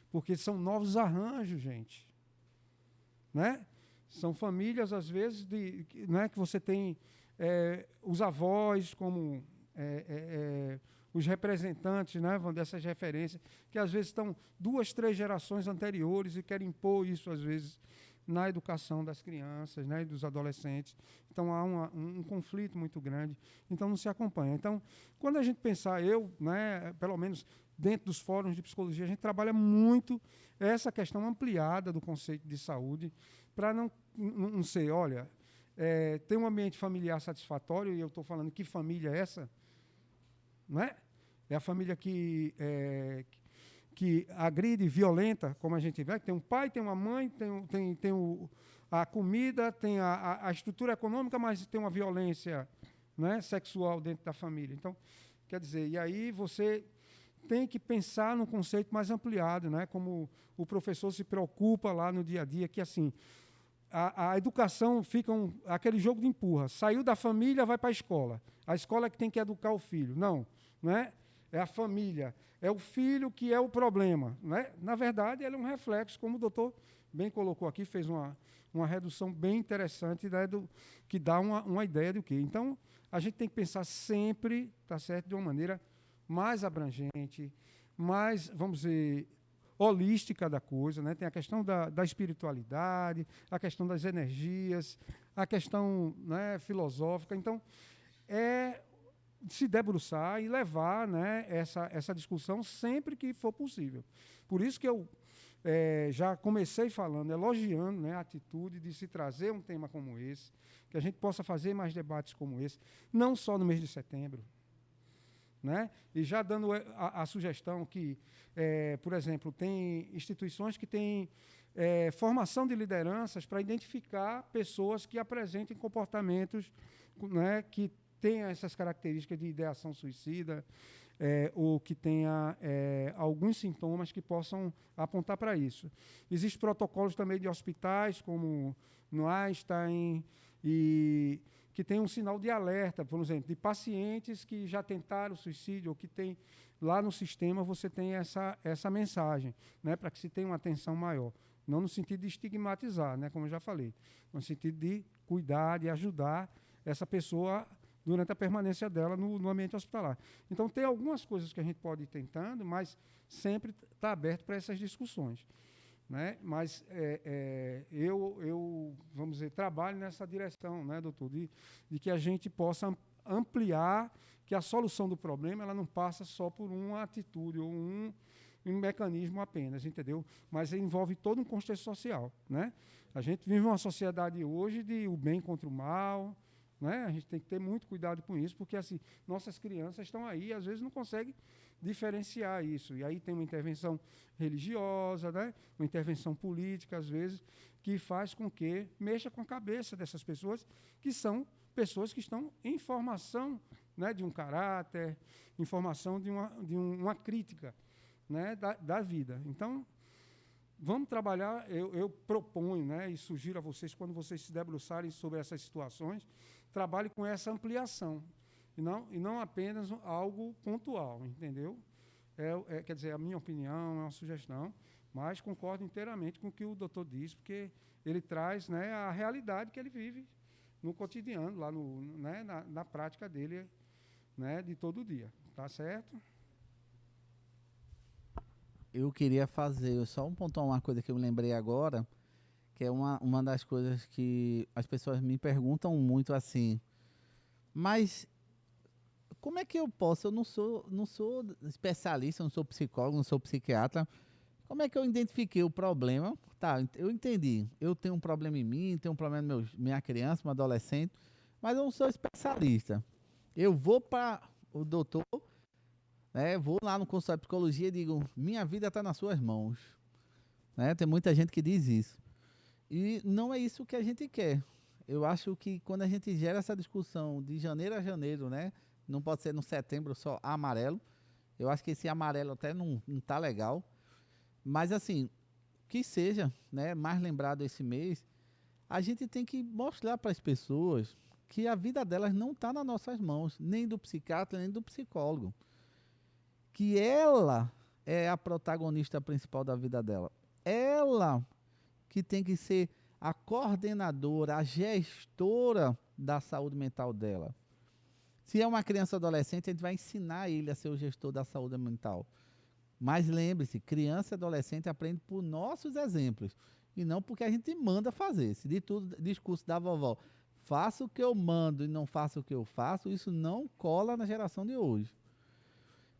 Porque são novos arranjos, gente. Né? São famílias, às vezes, né, que você tem os avós como os representantes, né, dessas referências, que às vezes estão 2, 3 gerações anteriores e querem impor isso, às vezes, na educação das crianças, né, e dos adolescentes. Então, há um conflito muito grande. Então, não se acompanha. Então, quando a gente pensar, né, pelo menos dentro dos fóruns de psicologia, a gente trabalha muito essa questão ampliada do conceito de saúde, para não ser, olha, ter um ambiente familiar satisfatório, e eu estou falando que família é essa, não é? É a família que agride, violenta, como a gente vê, que tem um pai, tem uma mãe, tem a comida, tem a estrutura econômica, mas tem uma violência, né, sexual dentro da família. Então, quer dizer, e aí você tem que pensar num conceito mais ampliado, né, como o professor se preocupa lá no dia a dia, que assim, a educação fica aquele jogo de empurra. Saiu da família, vai para a escola é que tem que educar o filho. Não é? É a família, é o filho que é o problema. Né? Na verdade, ele é um reflexo, como o doutor bem colocou aqui, fez uma redução bem interessante, né, que dá uma ideia do que. Então, a gente tem que pensar sempre, tá certo, de uma maneira mais abrangente, mais, vamos dizer, holística da coisa, né? Tem a questão da espiritualidade, a questão das energias, a questão, né, filosófica. Então, se debruçar e levar, né, essa discussão sempre que for possível. Por isso que eu já comecei falando, elogiando, né, a atitude de se trazer um tema como esse, que a gente possa fazer mais debates como esse, não só no mês de setembro, né? E já dando a sugestão que, por exemplo, tem instituições que têm formação de lideranças para identificar pessoas que apresentem comportamentos, né, que tenham essas características de ideação suicida, ou que tenha alguns sintomas que possam apontar para isso. Existem protocolos também de hospitais, como no Einstein, e que tem um sinal de alerta, por exemplo, de pacientes que já tentaram suicídio ou que tem lá no sistema, você tem essa mensagem, né, para que se tenha uma atenção maior. Não no sentido de estigmatizar, né, como eu já falei, no sentido de cuidar, de ajudar essa pessoa durante a permanência dela no ambiente hospitalar. Então, tem algumas coisas que a gente pode ir tentando, mas sempre está aberto para essas discussões. Né? Mas eu, vamos dizer, trabalho nessa direção, né, doutor, de que a gente possa ampliar, que a solução do problema ela não passa só por uma atitude ou um mecanismo apenas, entendeu? Mas envolve todo um contexto social. Né? A gente vive uma sociedade hoje de o bem contra o mal, né? A gente tem que ter muito cuidado com isso, porque assim, nossas crianças estão aí e às vezes não conseguem diferenciar isso. E aí tem uma intervenção religiosa, né? Uma intervenção política, às vezes, que faz com que mexa com a cabeça dessas pessoas, que são pessoas que estão em formação, né, de um caráter, em formação de uma crítica, né, da vida. Então, vamos trabalhar, eu proponho, né, e sugiro a vocês, quando vocês se debruçarem sobre essas situações, trabalhe com essa ampliação, e não apenas algo pontual, entendeu? Quer dizer, a minha opinião é uma sugestão, mas concordo inteiramente com o que o doutor disse, porque ele traz, né, a realidade que ele vive no cotidiano, lá né, na prática dele, né, de todo dia. Tá certo? Eu queria fazer só pontuar uma coisa que eu me lembrei agora, que é uma das coisas que as pessoas me perguntam muito assim, mas como é que eu posso? Eu não sou especialista, não sou psicólogo, não sou psiquiatra. Como é que eu identifiquei o problema? Tá, eu entendi. Eu tenho um problema em mim, tenho um problema na minha criança, meu adolescente, mas eu não sou especialista. Eu vou para o doutor, né, vou lá no consultório de psicologia e digo, minha vida está nas suas mãos. Né? Tem muita gente que diz isso. E não é isso que a gente quer. Eu acho que quando a gente gera essa discussão de janeiro a janeiro, né, não pode ser no setembro só amarelo. Eu acho que esse amarelo até não tá legal. Mas assim, que seja, né, mais lembrado esse mês, a gente tem que mostrar para as pessoas que a vida delas não está nas nossas mãos, nem do psiquiatra, nem do psicólogo. Que ela é a protagonista principal da vida dela. Ela que tem que ser a coordenadora, a gestora da saúde mental dela. Se é uma criança ou adolescente, a gente vai ensinar ele a ser o gestor da saúde mental. Mas lembre-se, criança e adolescente aprende por nossos exemplos e não porque a gente manda fazer. Se de tudo, discurso da vovó, faça o que eu mando e não faça o que eu faço, isso não cola na geração de hoje.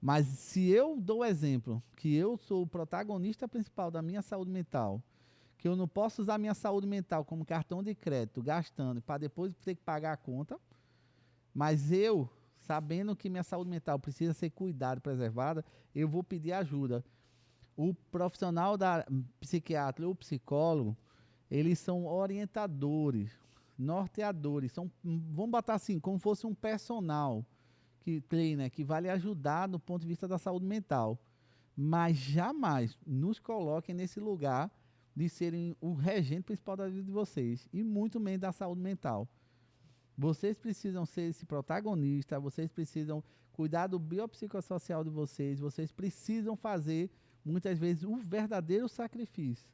Mas se eu dou o exemplo que eu sou o protagonista principal da minha saúde mental, que eu não posso usar minha saúde mental como cartão de crédito, gastando, para depois ter que pagar a conta, mas eu, sabendo que minha saúde mental precisa ser cuidada, preservada, eu vou pedir ajuda. O profissional da psiquiatra ou psicólogo, eles são orientadores, norteadores, vamos botar assim, como fosse um personal que treina, que vai lhe ajudar do ponto de vista da saúde mental. Mas jamais nos coloquem nesse lugar de serem o regente principal da vida de vocês, e muito menos da saúde mental. Vocês precisam ser esse protagonista, vocês precisam cuidar do biopsicossocial de vocês, vocês precisam fazer, muitas vezes, o verdadeiro sacrifício.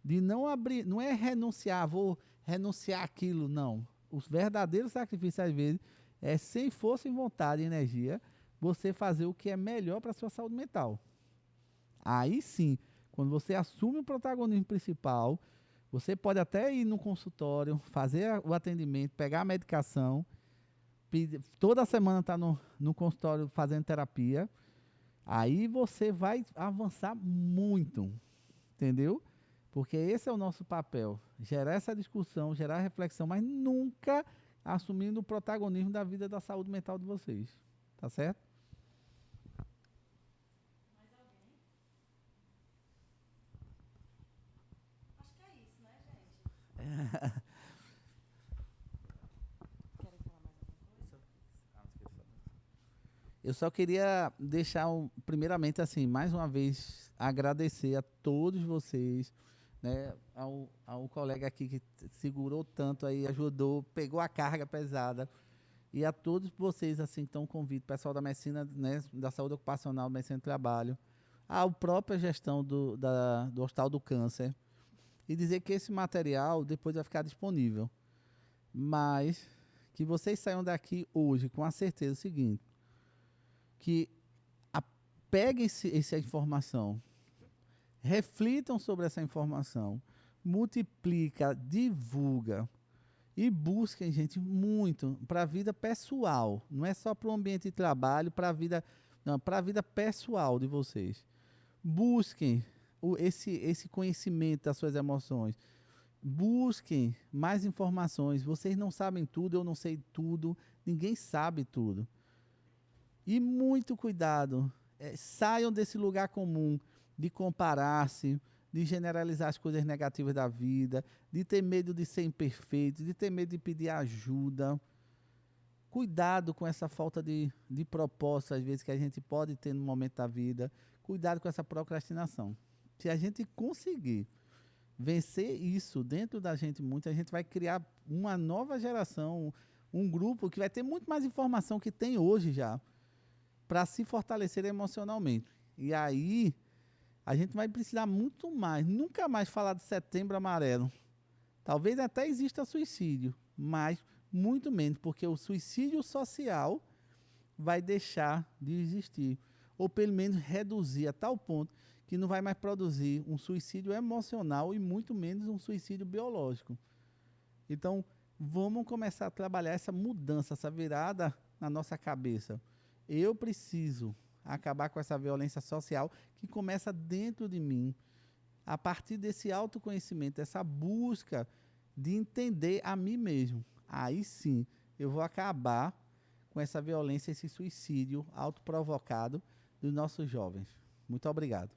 De não abrir, não é renunciar, vou renunciar aquilo, não. O verdadeiro sacrifício, às vezes, é sem força, em vontade e energia, você fazer o que é melhor para a sua saúde mental. Aí sim, quando você assume o protagonismo principal, você pode até ir no consultório, fazer o atendimento, pegar a medicação, toda semana estar no consultório fazendo terapia, aí você vai avançar muito, entendeu? Porque esse é o nosso papel, gerar essa discussão, gerar reflexão, mas nunca assumindo o protagonismo da vida da saúde mental de vocês, tá certo? Eu só queria deixar, primeiramente, assim, mais uma vez, agradecer a todos vocês, né, ao colega aqui que segurou tanto aí, ajudou, pegou a carga pesada, e a todos vocês, assim, que estão convidados, pessoal da medicina, né, da saúde ocupacional, medicina do trabalho, a própria gestão do Hospital do Câncer, e dizer que esse material depois vai ficar disponível. Mas que vocês saiam daqui hoje com a certeza seguinte, que peguem essa informação, reflitam sobre essa informação, multiplica, divulga e busquem, gente, muito para a vida pessoal. Não é só para o ambiente de trabalho, para a vida pessoal de vocês. Busquem esse conhecimento das suas emoções. Busquem mais informações. Vocês não sabem tudo, eu não sei tudo, ninguém sabe tudo. E muito cuidado. Saiam desse lugar comum de comparar-se, de generalizar as coisas negativas da vida, de ter medo de ser imperfeito, de ter medo de pedir ajuda. Cuidado com essa falta de propósito, às vezes, que a gente pode ter no momento da vida. Cuidado com essa procrastinação. Se a gente conseguir vencer isso dentro da gente muito, a gente vai criar uma nova geração, um grupo que vai ter muito mais informação que tem hoje já, para se fortalecer emocionalmente. E aí, a gente vai precisar muito mais, nunca mais falar de Setembro Amarelo. Talvez até exista suicídio, mas muito menos, porque o suicídio social vai deixar de existir, ou pelo menos reduzir a tal ponto que não vai mais produzir um suicídio emocional e muito menos um suicídio biológico. Então, vamos começar a trabalhar essa mudança, essa virada na nossa cabeça. Eu preciso acabar com essa violência social que começa dentro de mim, a partir desse autoconhecimento, essa busca de entender a mim mesmo. Aí sim, eu vou acabar com essa violência, esse suicídio autoprovocado dos nossos jovens. Muito obrigado.